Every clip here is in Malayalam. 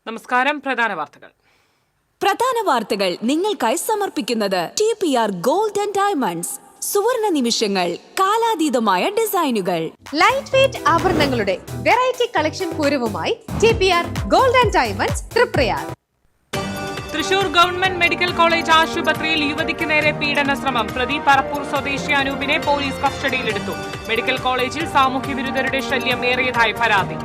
നമസ്കാരം. പ്രധാന വാർത്തകൾ നിങ്ങൾക്കായി സമർപ്പിക്കുന്നത് TPR Gold and Diamonds. സുവർണ നിമിഷങ്ങൾ, കാലാതീതമായ ഡിസൈനുകൾ. ലൈറ്റ് വെയ്റ്റ് ആഭരണങ്ങളുടെ വെറൈറ്റി കളക്ഷൻ പൂരവുമായി TPR Gold and Diamonds Triprayar. Thrissur government medical college ആശുപത്രിയിൽ യുവതിക്ക് നേരെ പീഡന ശ്രമം. പ്രതി പറപ്പൂർ സ്വദേശി അനൂപിനെ പോലീസ് കസ്റ്റഡിയിലെടുത്തു. മെഡിക്കൽ കോളേജിൽ സാമൂഹ്യ വിരുദ്ധരുടെ ശല്യം ഏറിയതായി പരാതി.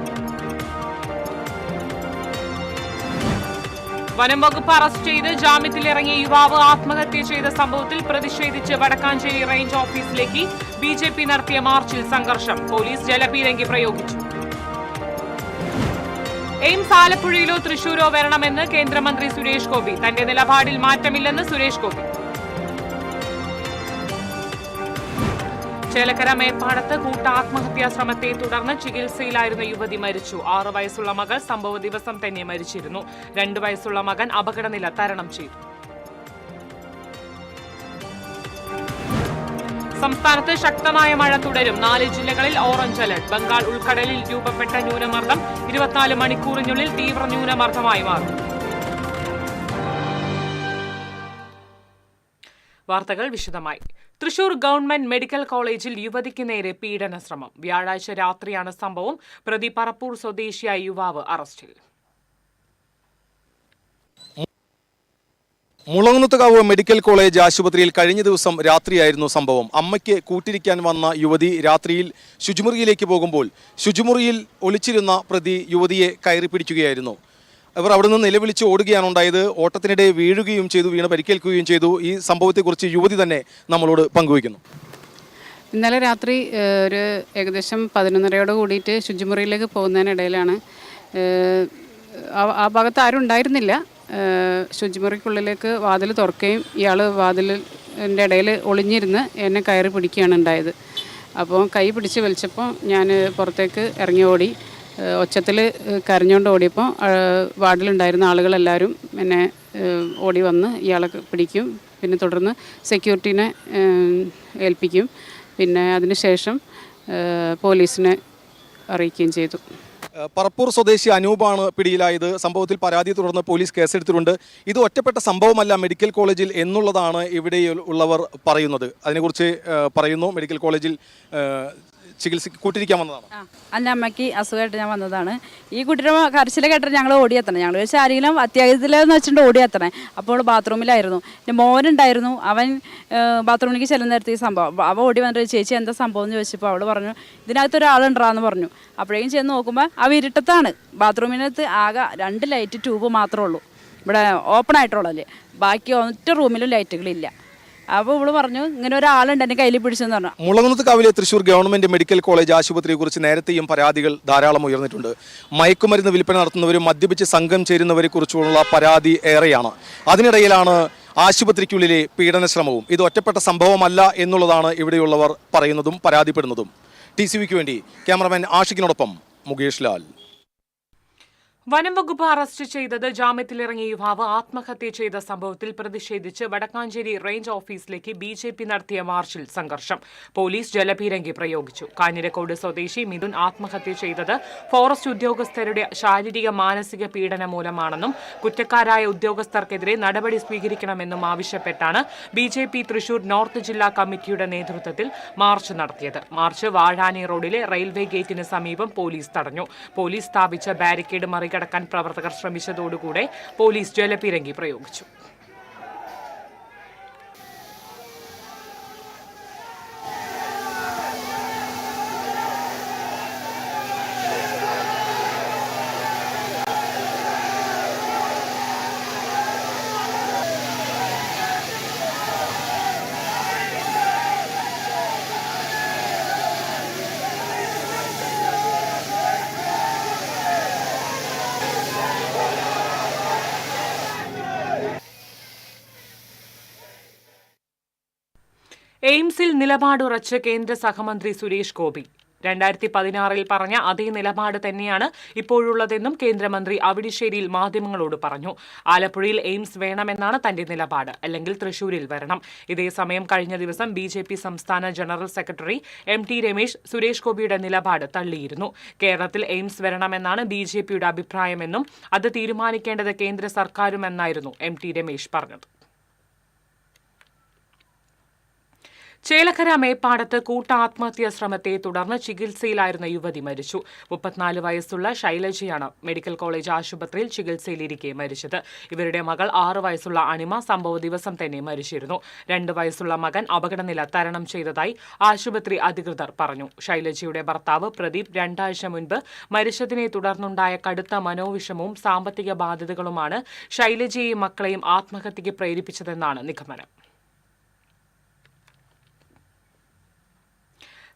വനം വകുപ്പ് അറസ്റ്റ് ചെയ്ത് ജാമ്യത്തിലിറങ്ങിയ യുവാവ് ആത്മഹത്യ ചെയ്ത സംഭവത്തിൽ പ്രതിഷേധിച്ച് വടക്കാഞ്ചേരി റേഞ്ച് ഓഫീസിലേക്ക് BJP നടത്തിയ മാർച്ചിൽ സംഘർഷം. പോലീസ് ജലപീരങ്കി പ്രയോഗിച്ചു. എയിംസ് ആലപ്പുഴയിലോ തൃശൂരോ വരണമെന്ന് കേന്ദ്രമന്ത്രി സുരേഷ് ഗോപി. തന്റെ നിലപാടിൽ മാറ്റമില്ലെന്ന് സുരേഷ് ഗോപി. ചേലക്കര മേപ്പാടത്ത് കൂട്ടാത്മഹത്യാ ശ്രമത്തെ തുടർന്ന് ചികിത്സയിലായിരുന്ന യുവതി മരിച്ചു. 6 വയസ്സുള്ള മകൾ സംഭവ ദിവസം തന്നെ മരിച്ചിരുന്നു. 2 വയസ്സുള്ള മകൻ അപകടനില തരണം ചെയ്തു. സംസ്ഥാനത്ത് ശക്തമായ മഴ തുടരും. 4 ജില്ലകളിൽ ഓറഞ്ച് അലർട്ട്. ബംഗാൾ ഉൾക്കടലിൽ രൂപപ്പെട്ട ന്യൂനമർദ്ദം 24 മണിക്കൂറിനുള്ളിൽ തീവ്ര ന്യൂനമർദ്ദമായി മാറും. വാർത്തകൾ വിശദമായി. തൃശൂർ ഗവൺമെന്റ് മെഡിക്കൽ കോളേജിൽ യുവതിക്ക് നേരെ പീഡന ശ്രമം. വ്യാഴാഴ്ച രാത്രിയാണ് സംഭവം. പ്രതി പറപ്പൂർ സ്വദേശിയായ യുവാവ് അറസ്റ്റിൽ. മുളങ്ങുന്നത്തുകാവ് മെഡിക്കൽ കോളേജ് ആശുപത്രിയിൽ കഴിഞ്ഞ ദിവസം രാത്രിയായിരുന്നു സംഭവം. അമ്മയ്ക്ക് കൂട്ടിരിക്കാൻ വന്ന യുവതി രാത്രിയിൽ ശുചിമുറിയിലേക്ക് പോകുമ്പോൾ ശുചിമുറിയിൽ ഒളിച്ചിരുന്ന പ്രതി യുവതിയെ കയറി പിടിക്കുകയായിരുന്നു. അവർ അവിടെ നിന്ന് നിലവിളിച്ച് ഓടുകയാണ് ഉണ്ടായത്. ഓട്ടത്തിനിടെ വീഴുകയും ചെയ്തു, വീണ് പരിക്കേൽക്കുകയും ചെയ്തു. ഈ സംഭവത്തെക്കുറിച്ച് യുവതി തന്നെ നമ്മളോട് പങ്കുവയ്ക്കുന്നു. ഇന്നലെ രാത്രി ഒരു ഏകദേശം 11:30 കൂടിയിട്ട് ശുചിമുറിയിലേക്ക് പോകുന്നതിനിടയിലാണ്, ആ ഭാഗത്ത് ആരും ഉണ്ടായിരുന്നില്ല. ശുചിമുറിക്കുള്ളിലേക്ക് വാതിൽ തുറക്കുകയും ഇയാൾ വാതിലിൻ്റെ ഇടയിൽ ഒളിഞ്ഞിരുന്ന് എന്നെ കയറി പിടിക്കുകയാണ് ഉണ്ടായത്. അപ്പോൾ കൈ പിടിച്ച് വലിച്ചപ്പോൾ ഞാൻ പുറത്തേക്ക് ഇറങ്ങി ഓടി. ഒച്ചത്തിൽ കരഞ്ഞുകൊണ്ട് ഓടിയപ്പോൾ വാർഡിലുണ്ടായിരുന്ന ആളുകളെല്ലാവരും എന്നെ ഓടി വന്ന് ഇയാളെ പിടിക്കും. പിന്നെ തുടർന്ന് സെക്യൂരിറ്റീനെ ഏൽപ്പിക്കും. പിന്നെ അതിനുശേഷം പോലീസിനെ അറിയിക്കുകയും ചെയ്തു. പറപ്പൂർ സ്വദേശി അനൂപാണ് പിടിയിലായത്. സംഭവത്തിൽ പരാതിയെ തുടർന്ന് പോലീസ് കേസെടുത്തിട്ടുണ്ട്. ഇത് ഒറ്റപ്പെട്ട സംഭവമല്ല മെഡിക്കൽ കോളേജിൽ എന്നുള്ളതാണ് ഇവിടെ ഉള്ളവർ പറയുന്നത്. അതിനെക്കുറിച്ച് പറയുന്നു. മെഡിക്കൽ കോളേജിൽ ചികിത്സയ്ക്ക് കൂട്ടിരിക്കാൻ വന്നതാണ്. എൻ്റെ അമ്മയ്ക്ക് അസുഖമായിട്ട് ഞാൻ വന്നതാണ്. ഈ കുട്ടിയുടെ കരച്ചിലെ കേട്ടിട്ട് ഞങ്ങൾ ഓടിയെത്തണം. ഞങ്ങൾ വെച്ചാൽ ആരെങ്കിലും അത്യാഹിതത്തിലെന്ന് വെച്ചിട്ട് ഓടിയെത്തണേ. അപ്പോൾ ബാത്റൂമിലായിരുന്നു. എൻ്റെ മോനുണ്ടായിരുന്നു. അവൻ ബാത്റൂമിലേക്ക് ചെല്ലുന്ന നേരത്തെ ഈ സംഭവം. അവൻ ഓടി വന്നിട്ട് ചേച്ചി എന്താ സംഭവം എന്ന് ചോദിച്ചപ്പോൾ അവൾ പറഞ്ഞു ഇതിനകത്ത് ഒരാളുണ്ടാന്ന് പറഞ്ഞു. അപ്പോഴേക്കും ചെന്ന് നോക്കുമ്പോൾ അവ ഇരുട്ടത്താണ്. ബാത്റൂമിനകത്ത് ആകെ 2 ലൈറ്റ് ട്യൂബ് മാത്രമേ ഉള്ളൂ. ഇവിടെ ഓപ്പൺ ആയിട്ടുള്ളല്ലേ. ബാക്കി ഒറ്റ റൂമിലും ലൈറ്റുകളില്ല. അപ്പോൾ ഇവള് പറഞ്ഞു ഇങ്ങനെ ഒരാളുണ്ട് എന്നെ കയ്യിൽ പിടിച്ചെന്ന് പറഞ്ഞു. മുളങ്ങുന്നത്തുകാവിലെ തൃശൂർ ഗവൺമെന്റ് മെഡിക്കൽ കോളേജ് ആശുപത്രിയെക്കുറിച്ച് നേരത്തെയും പരാതികൾ ധാരാളം ഉയർന്നിട്ടുണ്ട്. മയക്കുമരുന്ന് വിൽപ്പന നടത്തുന്നവരും മദ്യപിച്ച് സംഘം ചേരുന്നവരെ കുറിച്ചുള്ള പരാതി ഏറെയാണ്. അതിനിടയിലാണ് ആശുപത്രിക്കുള്ളിലെ പീഡനശ്രമവും. ഇത് ഒറ്റപ്പെട്ട സംഭവമല്ല എന്നുള്ളതാണ് ഇവിടെയുള്ളവർ പറയുന്നതും പരാതിപ്പെടുന്നതും. TCVക്ക് വേണ്ടി ക്യാമറമാൻ ആഷിഖിനോടൊപ്പം മുകേഷ് ലാൽ. വനം വകുപ്പ് അറസ്റ്റ് ചെയ്തത് ജാമ്യത്തിലിറങ്ങിയ യുവാവ് ആത്മഹത്യ ചെയ്ത സംഭവത്തിൽ പ്രതിഷേധിച്ച് വടക്കാഞ്ചേരി റേഞ്ച് ഓഫീസിലേക്ക് BJP നടത്തിയ മാർച്ചിൽ സംഘർഷം. പോലീസ് ജലപീരങ്കി പ്രയോഗിച്ചു. കാഞ്ഞിരക്കോട് സ്വദേശി മിഥുൻ ആത്മഹത്യ ചെയ്തത് ഫോറസ്റ്റ് ഉദ്യോഗസ്ഥരുടെ ശാരീരിക മാനസിക പീഡനം മൂലമാണെന്നും കുറ്റക്കാരായ ഉദ്യോഗസ്ഥർക്കെതിരെ നടപടി സ്വീകരിക്കണമെന്നും ആവശ്യപ്പെട്ടാണ് BJP തൃശൂർ നോർത്ത് ജില്ലാ കമ്മിറ്റിയുടെ നേതൃത്വത്തിൽ മാർച്ച് നടത്തിയത്. മാർച്ച് വാഴാനി റോഡിലെ റെയിൽവേ ഗേറ്റിന് സമീപം പോലീസ് തടഞ്ഞു. പോലീസ് സ്ഥാപിച്ച ബാരിക്കേഡ് മറികടക്കാൻ പ്രവർത്തകർ ശ്രമിച്ചതോടുകൂടെ പോലീസ് ജലപീരങ്കി പ്രയോഗിച്ചു. എയിംസിൽ നിലപാടുറച്ച് കേന്ദ്ര സഹമന്ത്രി സുരേഷ് ഗോപി. 2016 പറഞ്ഞ അതേ നിലപാട് തന്നെയാണ് ഇപ്പോഴുള്ളതെന്നും കേന്ദ്രമന്ത്രി അവിടിശ്ശേരിയിൽ മാധ്യമങ്ങളോട് പറഞ്ഞു. ആലപ്പുഴയിൽ എയിംസ് വേണമെന്നാണ് തന്റെ നിലപാട്, അല്ലെങ്കിൽ തൃശൂരിൽ വരണം. ഇതേസമയം കഴിഞ്ഞ ദിവസം BJP സംസ്ഥാന general secretary MT Ramesh Suresh ഗോപിയുടെ നിലപാട് തള്ളിയിരുന്നു. കേരളത്തിൽ എയിംസ് വരണമെന്നാണ് BJPയുടെ അഭിപ്രായമെന്നും അത് തീരുമാനിക്കേണ്ടത് കേന്ദ്ര സർക്കാരുമെന്നായിരുന്നു MT രമേശ് പറഞ്ഞത്. ചേലക്കര മേപ്പാടത്ത് കൂട്ട ആത്മഹത്യാ ശ്രമത്തെ തുടർന്ന് ചികിത്സയിലായിരുന്ന യുവതി മരിച്ചു. 34 വയസ്സുള്ള ശൈലജയാണ് മെഡിക്കൽ കോളേജ് ആശുപത്രിയിൽ ചികിത്സയിലിരിക്കെ മരിച്ചത്. ഇവരുടെ മകൾ 6 വയസ്സുള്ള അനിമ സംഭവ ദിവസം തന്നെ മരിച്ചിരുന്നു. 2 വയസ്സുള്ള മകൻ അപകടനില തരണം ചെയ്തതായി ആശുപത്രി അധികൃതർ പറഞ്ഞു. ശൈലജയുടെ ഭർത്താവ് പ്രദീപ് 2 ആഴ്ച മുൻപ് മരിച്ചതിനെ തുടർന്നുണ്ടായ കടുത്ത മനോവിഷമവും സാമ്പത്തിക ബാധ്യതകളുമാണ് ശൈലജയെയും മക്കളെയും ആത്മഹത്യയ്ക്ക് പ്രേരിപ്പിച്ചതെന്നാണ് നിഗമനം.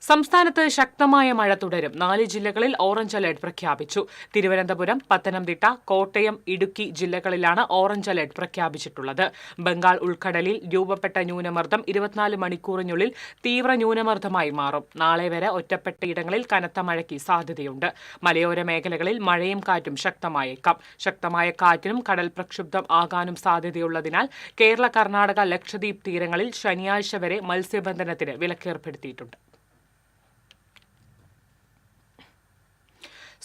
സംസ്ഥാനത്ത് ശക്തമായ മഴ തുടരും. 4 ജില്ലകളിൽ ഓറഞ്ച് അലർട്ട് പ്രഖ്യാപിച്ചു. തിരുവനന്തപുരം, പത്തനംതിട്ട, കോട്ടയം, ഇടുക്കി ജില്ലകളിലാണ് ഓറഞ്ച് അലർട്ട് പ്രഖ്യാപിച്ചിട്ടുള്ളത്. ബംഗാൾ ഉൾക്കടലിൽ രൂപപ്പെട്ട ന്യൂനമർദ്ദം 24 മണിക്കൂറിനുള്ളിൽ തീവ്ര ന്യൂനമർദ്ദമായി മാറും. നാളെ വരെ ഒറ്റപ്പെട്ടയിടങ്ങളിൽ കനത്ത മഴയ്ക്ക് സാധ്യതയുണ്ട്. മലയോര മേഖലകളിൽ മഴയും കാറ്റും ശക്തമായേക്കാം. ശക്തമായ കാറ്റിനും കടൽ പ്രക്ഷുബ്ധം ആകാനും സാധ്യതയുള്ളതിനാൽ കേരള, കർണാടക, ലക്ഷദ്വീപ് തീരങ്ങളിൽ ശനിയാഴ്ച വരെ മത്സ്യബന്ധനത്തിന് വിലക്കേർപ്പെടുത്തിയിട്ടുണ്ട്.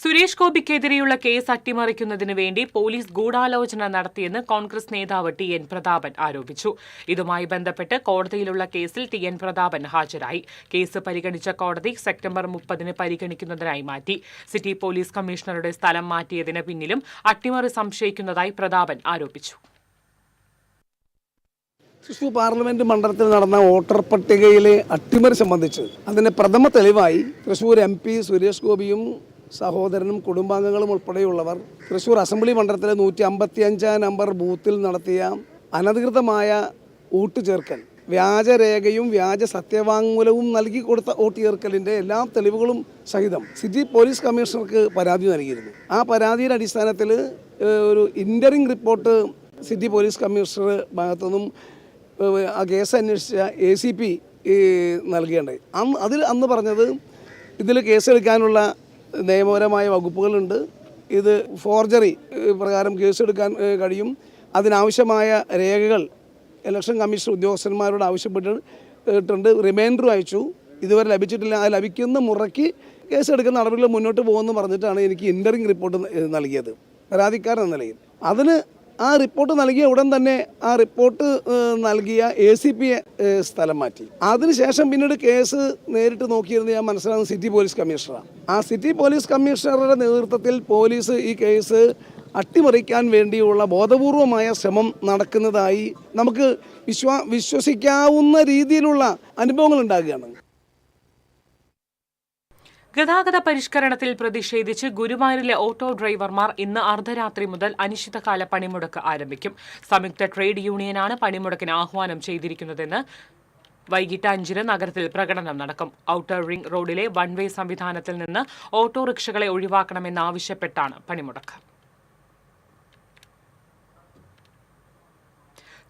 സുരേഷ് ഗോപിക്കെതിരെയുള്ള കേസ് അട്ടിമറിക്കുന്നതിന് വേണ്ടി പോലീസ് ഗൂഢാലോചന നടത്തിയെന്ന് കോൺഗ്രസ് നേതാവ് TN പ്രതാപൻ ആരോപിച്ചു. ഇതുമായി ബന്ധപ്പെട്ട് കോടതിയിലുള്ള കേസിൽ TN പ്രതാപൻ ഹാജരായി. കേസ് പരിഗണിച്ച കോടതി സെപ്റ്റംബർ 30 പരിഗണിക്കുന്നതിനായി മാറ്റി. സിറ്റി പോലീസ് കമ്മീഷണറുടെ സ്ഥലം മാറ്റിയതിന് പിന്നിലും അട്ടിമറി സംശയിക്കുന്നതായി പ്രതാപൻ ആരോപിച്ചു. തൃശൂർ പാർലമെന്റ് മണ്ഡലത്തിൽ നടന്ന വോട്ടർ പട്ടികയിലെ അട്ടിമറി സംബന്ധിച്ച് അതിന്റെ പ്രഥമ തെളിവായി തൃശൂർ MP സുരേഷ് ഗോപിയും സഹോദരനും കുടുംബാംഗങ്ങളും ഉൾപ്പെടെയുള്ളവർ തൃശൂർ അസംബ്ലി മണ്ഡലത്തിലെ 155 നമ്പർ ബൂത്തിൽ നടത്തിയ അനധികൃതമായ വോട്ട് ചേർക്കൽ, വ്യാജരേഖയും വ്യാജ സത്യവാങ്മൂലവും നൽകി കൊടുത്ത വോട്ട് ചേർക്കലിൻ്റെ എല്ലാ തെളിവുകളും സഹിതം സിറ്റി പോലീസ് കമ്മീഷണർക്ക് പരാതി നൽകിയിരുന്നു. ആ പരാതിയുടെ അടിസ്ഥാനത്തിൽ ഒരു ഇൻ്ററിംഗ് റിപ്പോർട്ട് സിറ്റി പോലീസ് കമ്മീഷണർ ഭാഗത്തുനിന്നും ആ കേസ് അന്വേഷിച്ച ACP നൽകേണ്ടായി. അന്ന് പറഞ്ഞത് ഇതിൽ കേസെടുക്കാനുള്ള നിയമപരമായ വകുപ്പുകളുണ്ട്, ഇത് ഫോർജറി പ്രകാരം കേസെടുക്കാൻ കഴിയും, അതിനാവശ്യമായ രേഖകൾ ഇലക്ഷൻ കമ്മീഷൻ ഉദ്യോഗസ്ഥന്മാരോട് ആവശ്യപ്പെട്ടിട്ടുണ്ട്, റിമൈൻഡറും അയച്ചു, ഇതുവരെ ലഭിച്ചിട്ടില്ല. അത് ലഭിക്കുന്ന മുറയ്ക്ക് കേസെടുക്കുന്ന നടപടികൾ മുന്നോട്ട് പോകുമെന്ന് പറഞ്ഞിട്ടാണ് എനിക്ക് ഇൻ്ററിംഗ് റിപ്പോർട്ട് നൽകിയത് പരാതിക്കാരൻ എന്ന നിലയിൽ. അതിന് ആ റിപ്പോർട്ട് നൽകിയ ഉടൻ തന്നെ ആ റിപ്പോർട്ട് നൽകിയ ACP സ്ഥലം മാറ്റി. അതിനുശേഷം പിന്നീട് കേസ് നേരിട്ട് നോക്കിയിരുന്ന് ഞാൻ മനസ്സിലാകുന്ന സിറ്റി പോലീസ് കമ്മീഷണറാണ്. ആ സിറ്റി പോലീസ് കമ്മീഷണറുടെ നേതൃത്വത്തിൽ പോലീസ് ഈ കേസ് അട്ടിമറിക്കാൻ വേണ്ടിയുള്ള ബോധപൂർവമായ ശ്രമം നടക്കുന്നതായി നമുക്ക് വിശ്വസിക്കാവുന്ന രീതിയിലുള്ള അനുഭവങ്ങൾ ഉണ്ടാകുകയാണ്. ഗതാഗത പരിഷ്കരണത്തിൽ പ്രതിഷേധിച്ച് ഗുരുവായൂരിലെ ഓട്ടോ ഡ്രൈവർമാർ ഇന്ന് അർദ്ധരാത്രി മുതൽ അനിശ്ചിതകാല പണിമുടക്ക് ആരംഭിക്കും. സംയുക്ത ട്രേഡ് യൂണിയനാണ് പണിമുടക്കിന് ആഹ്വാനം ചെയ്തിരിക്കുന്നതെന്ന് വൈകിട്ട് 5 നഗരത്തിൽ പ്രകടനം നടക്കും. ഔട്ടർ റിംഗ് റോഡിലെ വൺ വേ സംവിധാനത്തിൽ നിന്ന് ഓട്ടോറിക്ഷകളെ ഒഴിവാക്കണമെന്നാവശ്യപ്പെട്ടാണ് പണിമുടക്ക്.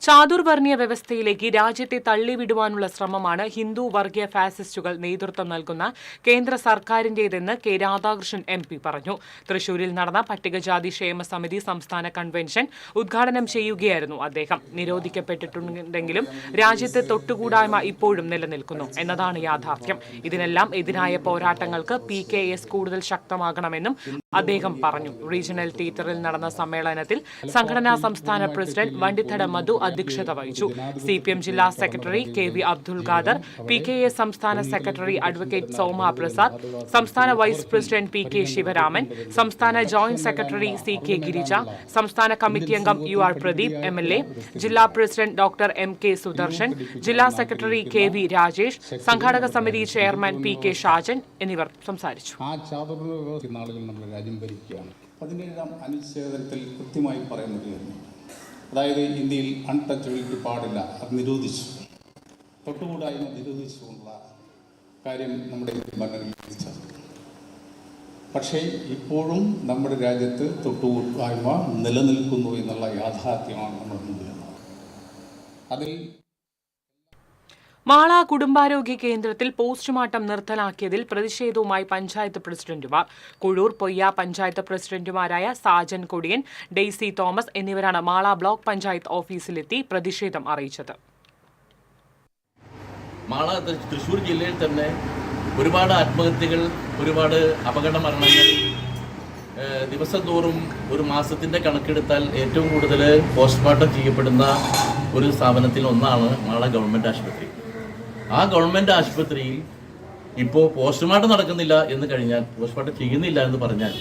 ചാതുർവർണ്ണീയ വ്യവസ്ഥയിലേക്ക് രാജ്യത്തെ തള്ളിവിടുവാനുള്ള ശ്രമമാണ് ഹിന്ദു വർഗീയ ഫാസിസ്റ്റുകൾ നേതൃത്വം നൽകുന്ന കേന്ദ്ര സർക്കാരിന്റേതെന്ന് K. രാധാകൃഷ്ണൻ MP പറഞ്ഞു. തൃശൂരിൽ നടന്ന പട്ടികജാതി ക്ഷേമ സമിതി സംസ്ഥാന കൺവെൻഷൻ ഉദ്ഘാടനം ചെയ്യുകയായിരുന്നു അദ്ദേഹം. നിരോധിക്കപ്പെട്ടിട്ടുണ്ടെങ്കിലും രാജ്യത്ത് തൊട്ടുകൂടായ്മ ഇപ്പോഴും നിലനിൽക്കുന്നു എന്നതാണ് യാഥാർത്ഥ്യം. ഇതിനെല്ലാം എതിരായ പോരാട്ടങ്ങൾക്ക് PKS കൂടുതൽ ശക്തമാകണമെന്നും അദ്ദേഹം പറഞ്ഞു. റീജിയണൽ തിയേറ്ററിൽ നടന്ന സമ്മേളനത്തിൽ സംഘടനാ സംസ്ഥാന പ്രസിഡന്റ് വണ്ടിത്തട മധു അധ്യക്ഷത വഹിച്ചു. CPM ജില്ലാ secretary KV Abdul Khader, PKS സംസ്ഥാന സെക്രട്ടറി അഡ്വക്കേറ്റ് സോമ പ്രസാദ്, സംസ്ഥാന വൈസ് പ്രസിഡന്റ് PK ശിവരാമൻ, സംസ്ഥാന ജോയിന്റ് സെക്രട്ടറി CK ഗിരിജ, സംസ്ഥാന കമ്മിറ്റി അംഗം UR പ്രദീപ് MLA, ജില്ലാ പ്രസിഡന്റ് ഡോക്ടർ MK സുദർശൻ, ജില്ലാ സെക്രട്ടറി KV രാജേഷ്, സംഘാടക സമിതി ചെയർമാൻ PK ഷാജൻ എന്നിവർ സംസാരിച്ചു. അതിനെല്ലാം അനുച്ഛേദത്തിൽ കൃത്യമായി പറയുന്നത് അതായത് ഇന്ത്യയിൽ അൺടച്ചബിലിറ്റി പാടില്ല, അത് നിരോധിച്ചു, തൊട്ടുകൂടായ്മ നിരോധിച്ചുകൊണ്ടുള്ള കാര്യം നമ്മുടെ ഭരണഘടന വിധിച്ചത്. പക്ഷേ ഇപ്പോഴും നമ്മുടെ രാജ്യത്ത് തൊട്ടുകൂടായ്മ നിലനിൽക്കുന്നു എന്നുള്ള യാഥാർത്ഥ്യമാണ് നമ്മുടെ മുമ്പിൽ. അതിൽ മാള കുടുംബാരോഗ്യ കേന്ദ്രത്തിൽ പോസ്റ്റ്മോർട്ടം നിർത്തലാക്കിയതിൽ പ്രതിഷേധവുമായി പഞ്ചായത്ത് പ്രസിഡന്റുമാർ. കുഴൂർ പൊയ്യ പഞ്ചായത്ത് പ്രസിഡന്റുമാരായ സാജൻ കൊടിയൻ, ഡെയ്സി തോമസ് എന്നിവരാണ് മാള ബ്ലോക്ക് പഞ്ചായത്ത് ഓഫീസിലെത്തി പ്രതിഷേധം അറിയിച്ചത്. മാള തൃശ്ശൂർ ജില്ലയിൽ തന്നെ ഒരുപാട് ആത്മഹത്യകൾ, ഒരുപാട് അപകട മരണങ്ങൾ ദിവസം തോറും ഒരു മാസത്തിൻ്റെ കണക്കെടുത്താൽ ഏറ്റവും കൂടുതൽ പോസ്റ്റ്മോർട്ടം ചെയ്യപ്പെടുന്ന ഒരു സ്ഥാപനത്തിൽ ഒന്നാണ് മാള ഗവൺമെൻറ് ആശുപത്രി. ആ ഗവൺമെൻറ് ആശുപത്രിയിൽ ഇപ്പോൾ പോസ്റ്റ്മോർട്ടം നടക്കുന്നില്ല എന്ന് കഴിഞ്ഞാൽ, പോസ്റ്റ്മോർട്ടം ചെയ്യുന്നില്ല എന്ന് പറഞ്ഞാൽ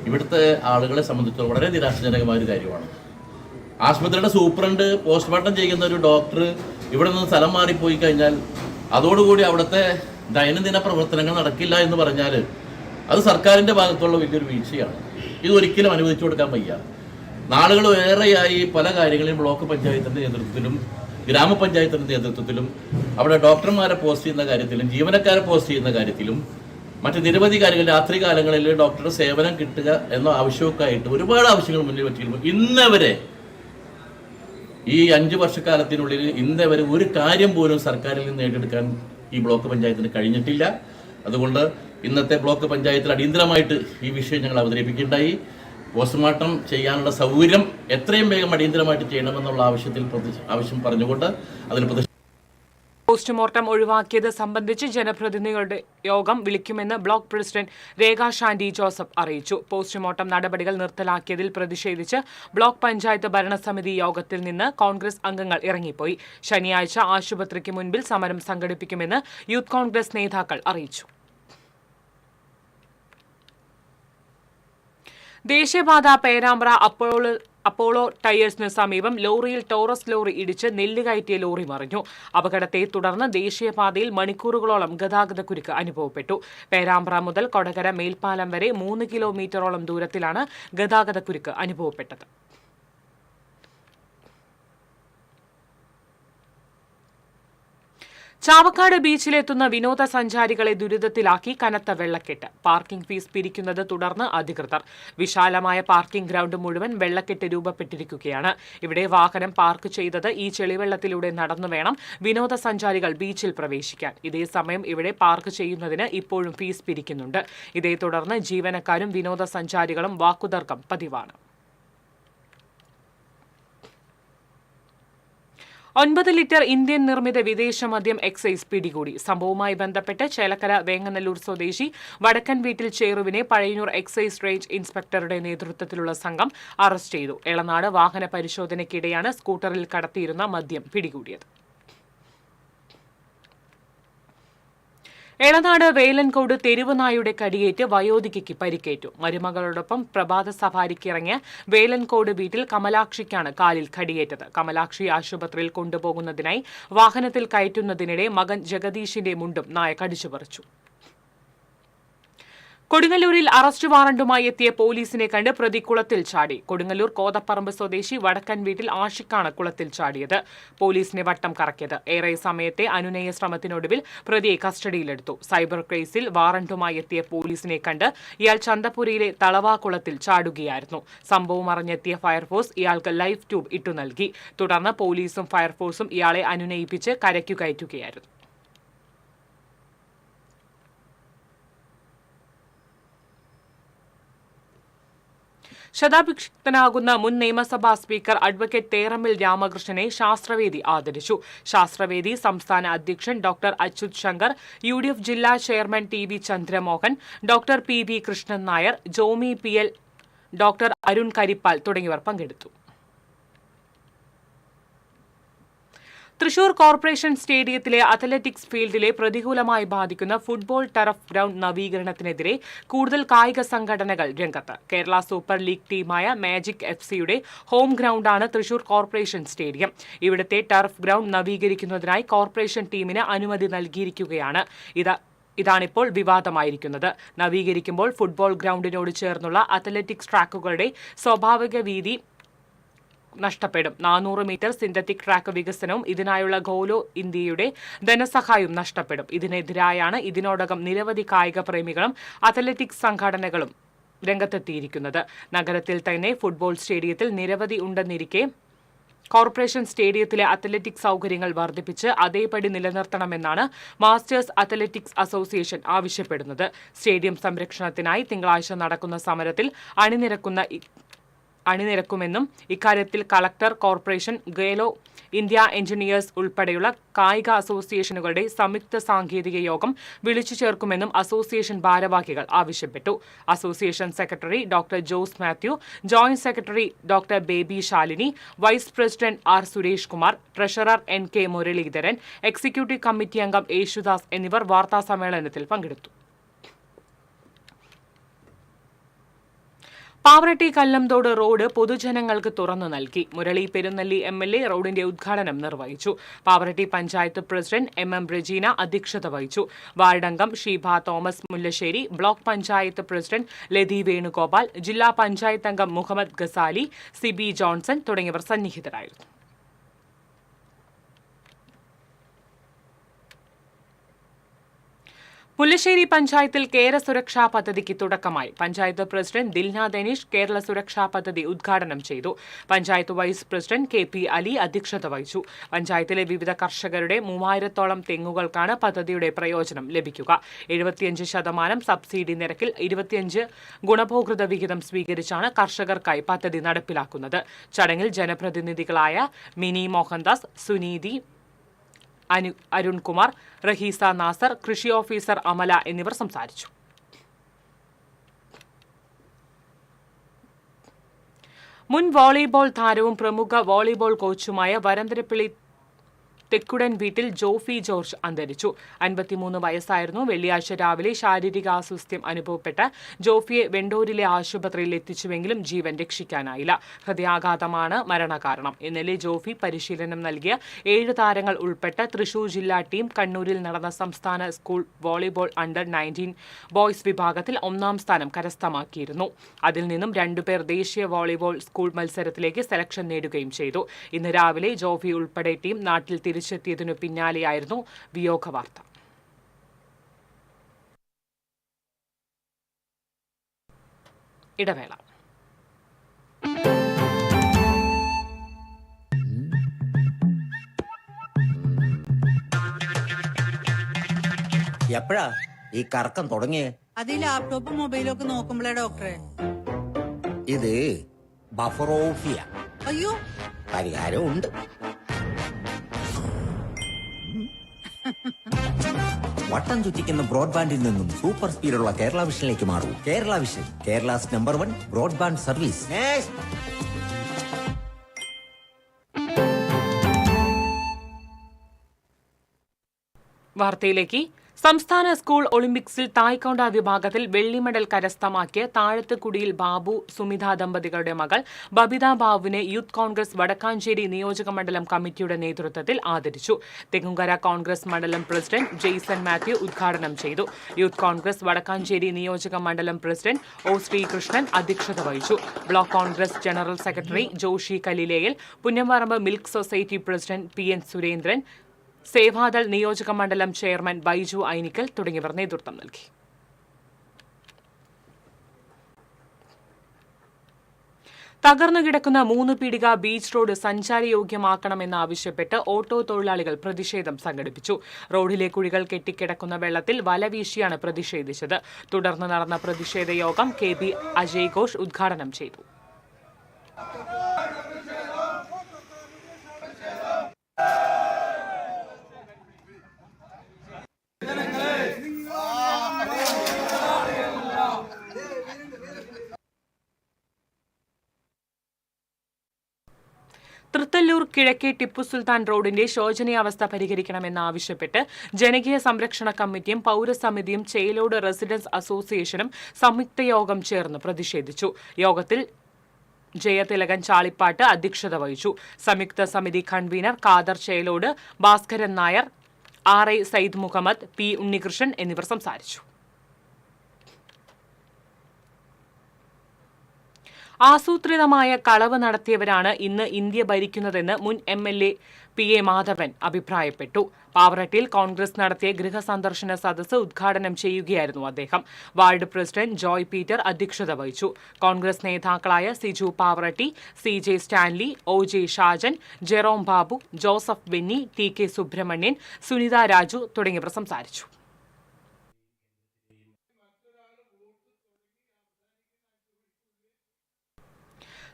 ഇവിടുത്തെ ആളുകളെ സംബന്ധിച്ചിടത്തോളം വളരെ നിരാശാജനകമായ ഒരു കാര്യമാണ്. ആശുപത്രിയുടെ സൂപ്രണ്ട്, പോസ്റ്റ്മോർട്ടം ചെയ്യുന്ന ഒരു ഡോക്ടർ ഇവിടെ നിന്ന് സ്ഥലം മാറിപ്പോയി കഴിഞ്ഞാൽ അതോടുകൂടി അവിടുത്തെ ദൈനംദിന പ്രവർത്തനങ്ങൾ നടക്കില്ല എന്ന് പറഞ്ഞാൽ അത് സർക്കാരിൻ്റെ ഭാഗത്തുള്ള വലിയൊരു വീഴ്ചയാണ്. ഇതൊരിക്കലും അനുവദിച്ചു കൊടുക്കാൻ വയ്യ. നാളുകൾ ഏറെയായി പല കാര്യങ്ങളിലും ബ്ലോക്ക് പഞ്ചായത്തിൻ്റെ നേതൃത്വത്തിലും ഗ്രാമപഞ്ചായത്തിൻ്റെ നേതൃത്വത്തിലും അവിടെ ഡോക്ടർമാരെ പോസ്റ്റ് ചെയ്യുന്ന കാര്യത്തിലും ജീവനക്കാരെ പോസ്റ്റ് ചെയ്യുന്ന കാര്യത്തിലും മറ്റ് നിരവധി കാര്യങ്ങൾ, രാത്രി കാലങ്ങളിൽ ഡോക്ടറുടെ സേവനം കിട്ടുക എന്ന ആവശ്യമൊക്കെ ആയിട്ട് ഒരുപാട് ആവശ്യങ്ങൾ മുന്നിൽ വെച്ചിരുന്നു. ഇന്നവരെ ഈ 5 വർഷക്കാലത്തിനുള്ളിൽ ഇന്നവരെ ഒരു കാര്യം പോലും സർക്കാരിൽ നിന്ന് നേടിയെടുക്കാൻ ഈ ബ്ലോക്ക് പഞ്ചായത്തിന് കഴിഞ്ഞിട്ടില്ല. അതുകൊണ്ട് ഇന്നത്തെ ബ്ലോക്ക് പഞ്ചായത്തിൽ അടിയന്തരമായിട്ട് ഈ വിഷയം ഞങ്ങൾ അവതരിപ്പിക്കുകയുണ്ടായി. പോസ്റ്റ്മോർട്ടം ചെയ്യാനുള്ള സൗകര്യം എത്രയും വേഗം അടിയന്തരമായിട്ട് ചെയ്യണമെന്നുള്ള ആവശ്യം പറഞ്ഞുകൊണ്ട് അതിൽ പോസ്റ്റ്മോർട്ടം ഒഴിവാക്കിയത് സംബന്ധിച്ച് ജനപ്രതിനിധികളുടെ യോഗം വിളിക്കുമെന്ന് ബ്ലോക്ക് പ്രസിഡന്റ് രേഖ ഷാൻഡി ജോസഫ് അറിയിച്ചു. പോസ്റ്റ്മോർട്ടം നടപടികൾ നിർത്തലാക്കിയതിൽ പ്രതിഷേധിച്ച് ബ്ലോക്ക് പഞ്ചായത്ത് ഭരണസമിതി യോഗത്തിൽ നിന്ന് കോൺഗ്രസ് അംഗങ്ങൾ ഇറങ്ങിപ്പോയി. ശനിയാഴ്ച ആശുപത്രിക്ക് മുൻപിൽ സമരം സംഘടിപ്പിക്കുമെന്ന് യൂത്ത് കോൺഗ്രസ് നേതാക്കൾ അറിയിച്ചു. ദേശീയപാത പേരാമ്പ്ര അപ്പോളോ ടയേഴ്സിന് സമീപം ലോറിയിൽ ടോറസ് ലോറി ഇടിച്ച് നെല്ല് കയറ്റിയ ലോറി മറിഞ്ഞു. അപകടത്തെ തുടർന്ന് ദേശീയപാതയിൽ മണിക്കൂറുകളോളം ഗതാഗതക്കുരുക്ക് അനുഭവപ്പെട്ടു. പേരാമ്പ്ര മുതൽ കൊടകര മേൽപ്പാലം വരെ 3 കിലോമീറ്ററോളം ദൂരത്തിലാണ് ഗതാഗതക്കുരുക്ക് അനുഭവപ്പെട്ടത്. ചാവക്കാട് ബീച്ചിലെത്തുന്ന വിനോദസഞ്ചാരികളെ ദുരിതത്തിലാക്കി കനത്ത വെള്ളക്കെട്ട്. പാർക്കിംഗ് ഫീസ് പിരിക്കുന്നത് തുടർന്ന് അധികൃതർ. വിശാലമായ പാർക്കിംഗ് ഗ്രൗണ്ട് മുഴുവൻ വെള്ളക്കെട്ട് രൂപപ്പെട്ടിരിക്കുകയാണ്. ഇവിടെ വാഹനം പാർക്ക് ചെയ്തത് ഈ ചെളിവെള്ളത്തിലൂടെ നടന്നു വേണം വിനോദസഞ്ചാരികൾ ബീച്ചിൽ പ്രവേശിക്കാൻ. ഇതേസമയം ഇവിടെ പാർക്ക് ചെയ്യുന്നതിന് ഇപ്പോഴും ഫീസ് പിരിക്കുന്നുണ്ട്. ഇതേ തുടർന്ന് ജീവനക്കാരും വിനോദസഞ്ചാരികളും വാക്കുതർക്കം പതിവാണ്. 9 ലിറ്റർ ഇന്ത്യൻ നിർമ്മിത വിദേശ മദ്യം എക്സൈസ് പിടികൂടി. സംഭവവുമായി ബന്ധപ്പെട്ട് ചേലക്കര വേങ്ങനല്ലൂർ സ്വദേശി വടക്കൻ വീട്ടിൽ ചേറുവിനെ പഴയന്നൂർ എക്സൈസ് റേഞ്ച് ഇൻസ്പെക്ടറുടെ നേതൃത്വത്തിലുള്ള സംഘം അറസ്റ്റ് ചെയ്തു. എളനാട് വാഹന പരിശോധനയ്ക്കിടെയാണ് സ്കൂട്ടറിൽ കടത്തിയിരുന്ന മദ്യം പിടികൂടിയത്. എളനാട് വേലൻകോട് തെരുവുനായുടെ കടിയേറ്റ് വയോധികയ്ക്ക് പരിക്കേറ്റു. മരുമകളോടൊപ്പം പ്രഭാത സഫാരിക്ക് ഇറങ്ങിയ വേലൻകോട് വീട്ടിൽ കമലാക്ഷിക്കാണ് കാലിൽ കടിയേറ്റത്. കമലാക്ഷി ആശുപത്രിയിൽ കൊണ്ടുപോകുന്നതിനായി വാഹനത്തിൽ കയറ്റുന്നതിനിടെ മകൻ ജഗദീഷിന്റെ മുണ്ടും നായ കടിച്ചുപറിച്ചു. കൊടുങ്ങല്ലൂരിൽ അറസ്റ്റ് വാറണ്ടുമായി എത്തിയ പോലീസിനെ കണ്ട് പ്രതി കുളത്തിൽ ചാടി. കൊടുങ്ങല്ലൂർ കോതപ്പറമ്പ് സ്വദേശി വടക്കൻ വീട്ടിൽ ആഷിഖാണ് കുളത്തിൽ ചാടിയത്. പോലീസിനെ വട്ടം കറക്കിയത്. ഏറെ സമയത്തെ അനുനയ ശ്രമത്തിനൊടുവിൽ പ്രതിയെ കസ്റ്റഡിയിലെടുത്തു. സൈബർ കേസിൽ വാറണ്ടുമായി എത്തിയ പോലീസിനെ കണ്ട് ഇയാൾ ചന്തപുരയിലെ തളവാ കുളത്തിൽ ചാടുകയായിരുന്നു. സംഭവം അറിഞ്ഞെത്തിയ ഫയർഫോഴ്സ് ഇയാൾക്ക് ലൈഫ് ട്യൂബ് ഇട്ടു നൽകി. തുടർന്ന് പോലീസും ഫയർഫോഴ്സും ഇയാളെ അനുനയിപ്പിച്ച് കരയ്ക്കു കയറ്റുകയായിരുന്നു. ശതാഭിഷിക്തനാകുന്ന മുൻ നിയമസഭാ സ്പീക്കർ അഡ്വക്കേറ്റ് തേറമ്മിൽ രാമകൃഷ്ണനെ ശാസ്ത്രവേദി ആദരിച്ചു. ശാസ്ത്രവേദി സംസ്ഥാന അധ്യക്ഷൻ ഡോക്ടർ അച്യുത് ശങ്കർ, UDF ജില്ലാ chairman TV Chandramohan, doctor PV Krishnan Nair, Jomy PL, doctor Arun Karippal തുടങ്ങിയവർ പങ്കെടുത്തു. തൃശൂർ കോർപ്പറേഷൻ സ്റ്റേഡിയത്തിലെ അത്ലറ്റിക്സ് ഫീൽഡിലെ പ്രതികൂലമായി ബാധിക്കുന്ന ഫുട്ബോൾ ടർഫ് ഗ്രൗണ്ട് നവീകരണത്തിനെതിരെ കൂടുതൽ കായിക സംഘടനകൾ രംഗത്ത്. കേരള സൂപ്പർ ലീഗ് ടീമായ മാജിക് FCയുടെ ഹോം ഗ്രൗണ്ടാണ് തൃശൂർ കോർപ്പറേഷൻ സ്റ്റേഡിയം. ഇവിടുത്തെ ടർഫ് ഗ്രൗണ്ട് നവീകരിക്കുന്നതിനായി കോർപ്പറേഷൻ ടീമിന് അനുമതി നൽകിയിരിക്കുകയാണ്. ഇതാണിപ്പോൾ വിവാദമായിരിക്കുന്നത്. നവീകരിക്കുമ്പോൾ ഫുട്ബോൾ ഗ്രൗണ്ടിനോട് ചേർന്നുള്ള അത്ലറ്റിക്സ് ട്രാക്കുകളുടെ സ്വാഭാവിക വീതി നഷ്ടപ്പെടും. 400 മീറ്റർ സിന്തറ്റിക് ട്രാക്ക് വികസനവും ഇതിനായുള്ള ഖേലോ ഇന്ത്യയുടെ ധനസഹായവും നഷ്ടപ്പെടും. ഇതിനെതിരായാണ് ഇതിനോടകം നിരവധി കായിക പ്രേമികളും അത്ലറ്റിക്സ് സംഘടനകളും രംഗത്തെത്തിയിരിക്കുന്നത്. നഗരത്തിൽ തന്നെ ഫുട്ബോൾ സ്റ്റേഡിയത്തിൽ നിരവധി ഉണ്ടെന്നിരിക്കെ കോർപ്പറേഷൻ സ്റ്റേഡിയത്തിലെ അത്ലറ്റിക്സ് സൗകര്യങ്ങൾ വർദ്ധിപ്പിച്ച് അതേപടി നിലനിർത്തണമെന്നാണ് മാസ്റ്റേഴ്സ് അത്ലറ്റിക്സ് അസോസിയേഷൻ ആവശ്യപ്പെടുന്നത്. സ്റ്റേഡിയം സംരക്ഷണത്തിനായി തിങ്കളാഴ്ച നടക്കുന്ന സമരത്തിൽ അണിനിരക്കുമെന്നും ഇക്കാര്യത്തിൽ collector, corporation, Khelo, India engineers ഉൾപ്പെടെയുള്ള കായിക അസോസിയേഷനുകളുടെ സംയുക്ത സാങ്കേതിക യോഗം വിളിച്ചു ചേർക്കുമെന്നും അസോസിയേഷൻ ഭാരവാഹികൾ ആവശ്യപ്പെട്ടു. Association secretary doctor Jose Mathew, joint secretary doctor Baby Shalini, vice president R Suresh Kumar, treasurer NK Muraleedharan, executive committee അംഗം യേശുദാസ് എന്നിവർ വാർത്താസമ്മേളനത്തിൽ പങ്കെടുത്തു. പാവറട്ടി കല്ലംതോട് റോഡ് പൊതുജനങ്ങൾക്ക് തുറന്നു നൽകി. മുരളി പെരുന്നല്ലി MLA റോഡിന്റെ ഉദ്ഘാടനം നിർവഹിച്ചു. Pavaratty panchayat president MM Regina അധ്യക്ഷത വഹിച്ചു. വാർഡംഗം Sheeba Thomas Mullassery, block panchayat president Lathi Venugopal, ജില്ലാ പഞ്ചായത്ത് അംഗം മുഹമ്മദ് ഗസാലി, CB ജോൺസൺ തുടങ്ങിയവർ സന്നിഹിതരായിരുന്നു. മുല്ലശ്ശേരി പഞ്ചായത്തിൽ കേര സുരക്ഷാ പദ്ധതിക്ക് തുടക്കമായി. പഞ്ചായത്ത് പ്രസിഡന്റ് ദിൽന ദനീഷ് കേരള സുരക്ഷാ പദ്ധതി ഉദ്ഘാടനം ചെയ്തു. Panchayat vice president KP Ali അധ്യക്ഷത വഹിച്ചു. പഞ്ചായത്തിലെ വിവിധ കർഷകരുടെ 3000-ഓളം തെങ്ങുകൾക്കാണ് പദ്ധതിയുടെ പ്രയോജനം ലഭിക്കുക. 75% സബ്സിഡി നിരക്കിൽ 25 ഗുണഭോക്തൃ വിഹിതം സ്വീകരിച്ചാണ് കർഷകർക്കായി പദ്ധതി നടപ്പിലാക്കുന്നത്. ചടങ്ങിൽ ജനപ്രതിനിധികളായ മിനി മോഹൻദാസ്, സുനീതി, അരുൺകുമാർ, റഹീസ നാസർ, കൃഷി ഓഫീസർ അമല എന്നിവർ സംസാരിച്ചു. മുൻ വോളിബോൾ താരവും പ്രമുഖ വോളിബോൾ കോച്ചുമായ വരന്തരപ്പിള്ളി തെക്കുടൻ വീട്ടിൽ ജോഫി ജോർജ് അന്തരിച്ചു. 53 വയസ്സായിരുന്നു. വെള്ളിയാഴ്ച രാവിലെ ശാരീരിക അസ്വസ്ഥ്യം അനുഭവപ്പെട്ട ജോഫിയെ വെണ്ടൂരിലെ ആശുപത്രിയിൽ എത്തിച്ചുവെങ്കിലും ജീവൻ രക്ഷിക്കാനായില്ല. ഹൃദയാഘാതമാണ് മരണകാരണം. ഇന്നലെ ജോഫി പരിശീലനം നൽകിയ 7 താരങ്ങൾ ഉൾപ്പെട്ട തൃശൂർ ജില്ലാ ടീം കണ്ണൂരിൽ നടന്ന സംസ്ഥാന സ്കൂൾ വോളിബോൾ അണ്ടർ-19 ബോയ്സ് വിഭാഗത്തിൽ 1ാം സ്ഥാനം കരസ്ഥമാക്കിയിരുന്നു. അതിൽ നിന്നും 2 പേർ ദേശീയ വോളിബോൾ സ്കൂൾ മത്സരത്തിലേക്ക് സെലക്ഷൻ നേടുകയും ചെയ്തു. ഇന്ന് രാവിലെ ജോഫി ഉൾപ്പെടെ ടീം നാട്ടിൽ തിരിച്ചെത്തിയതിനു പിന്നാലെയായിരുന്നു വിയോഗവാർത്ത. ഇടവേള. എപ്പോഴാ ഈ കറക്കം തുടങ്ങിയേ? അത് ഈ ലാപ്ടോപ്പും മൊബൈലും ഒക്കെ നോക്കുമ്പോഴേ ഡോക്ടറെ. ഇത് ബഫറോഫിയ. അയ്യോ, പരിഹാരം ഉണ്ട്. വട്ടം ചുറ്റിക്കുന്ന ബ്രോഡ്ബാൻഡിൽ നിന്നും സൂപ്പർ സ്പീഡുള്ള കേരള വിഷനിലേക്ക് മാറൂ. Kerala vision, Kerala's number 1 broadband service. വാർത്തയിലേക്ക്. സംസ്ഥാന സ്കൂൾ ഒളിമ്പിക്സിൽ തായ്ക്കൊണ്ട വിഭാഗത്തിൽ വെള്ളി മെഡൽ കരസ്ഥമാക്കിയ താഴത്തുകുടിയിൽ ബാബു സുമിത ദമ്പതികളുടെ മകൾ ബബിത ബാബുവിനെ യൂത്ത് കോൺഗ്രസ് വടക്കാഞ്ചേരി നിയോജക മണ്ഡലം കമ്മിറ്റിയുടെ നേതൃത്വത്തിൽ ആദരിച്ചു. തെങ്ങുംകര കോൺഗ്രസ് മണ്ഡലം പ്രസിഡന്റ് ജെയ്സൺ മാത്യു ഉദ്ഘാടനം ചെയ്തു. യൂത്ത് കോൺഗ്രസ് വടക്കാഞ്ചേരി നിയോജക മണ്ഡലം പ്രസിഡന്റ് O ശ്രീകൃഷ്ണൻ അധ്യക്ഷത വഹിച്ചു. Block Congress general secretary Joshy കലിലേയൽ, Punnamparambu milk society president PN Surendran, Sevadal നിയോജക മണ്ഡലം ചെയർമാൻ ബൈജു ഐനിക്കൽ തുടങ്ങിയവർ നേതൃത്വം നൽകി. തകർന്നുകിടക്കുന്ന 3 പീടിക ബീച്ച് റോഡ് സഞ്ചാരയോഗ്യമാക്കണമെന്നാവശ്യപ്പെട്ട് ഓട്ടോ തൊഴിലാളികൾ പ്രതിഷേധം സംഘടിപ്പിച്ചു. റോഡിലെ കുഴികൾ കെട്ടിക്കിടക്കുന്ന വെള്ളത്തിൽ വല വീശിയാണ് പ്രതിഷേധിച്ചത്. തുടർന്ന് നടന്ന പ്രതിഷേധ യോഗം KB അജയ് ഘോഷ് ഉദ്ഘാടനം ചെയ്തു. തൃത്തല്ലൂർ കിഴക്കേ ടിപ്പു സുൽത്താൻ റോഡിന്റെ ശോചനീയാവസ്ഥ പരിഹരിക്കണമെന്നാവശ്യപ്പെട്ട് ജനകീയ സംരക്ഷണ കമ്മിറ്റിയും പൌരസമിതിയും ചേലോട് റെസിഡൻസ് അസോസിയേഷനും സംയുക്ത യോഗം ചേർന്ന് പ്രതിഷേധിച്ചു. യോഗത്തിൽ ജയതിലകൻ ചാളിപ്പാട്ട് അധ്യക്ഷത വഹിച്ചു. സംയുക്ത സമിതി convener Khader Chelod, Bhaskaran Nair, RI Sayyid Muhammad, P Unnikrishnan എന്നിവർ സംസാരിച്ചു. ആസൂത്രിതമായ കളവ് നടത്തിയവരാണ് ഇന്ന് ഇന്ത്യ ഭരിക്കുന്നതെന്ന് മുൻ MLA PA മാധവൻ അഭിപ്രായപ്പെട്ടു. പാവറട്ടിയിൽ കോൺഗ്രസ് നടത്തിയ ഗൃഹസന്ദർശന സദസ്സ് ഉദ്ഘാടനം ചെയ്യുകയായിരുന്നു അദ്ദേഹം. വാർഡ് പ്രസിഡന്റ് ജോയ് പീറ്റർ അധ്യക്ഷത വഹിച്ചു. കോൺഗ്രസ് നേതാക്കളായ Siju Pavaratty, CJ Stanley, OJ Shajan, Jerome Babu, Joseph Benny, TK Subrahmanyan, Sunitha Raju തുടങ്ങിയവർ സംസാരിച്ചു.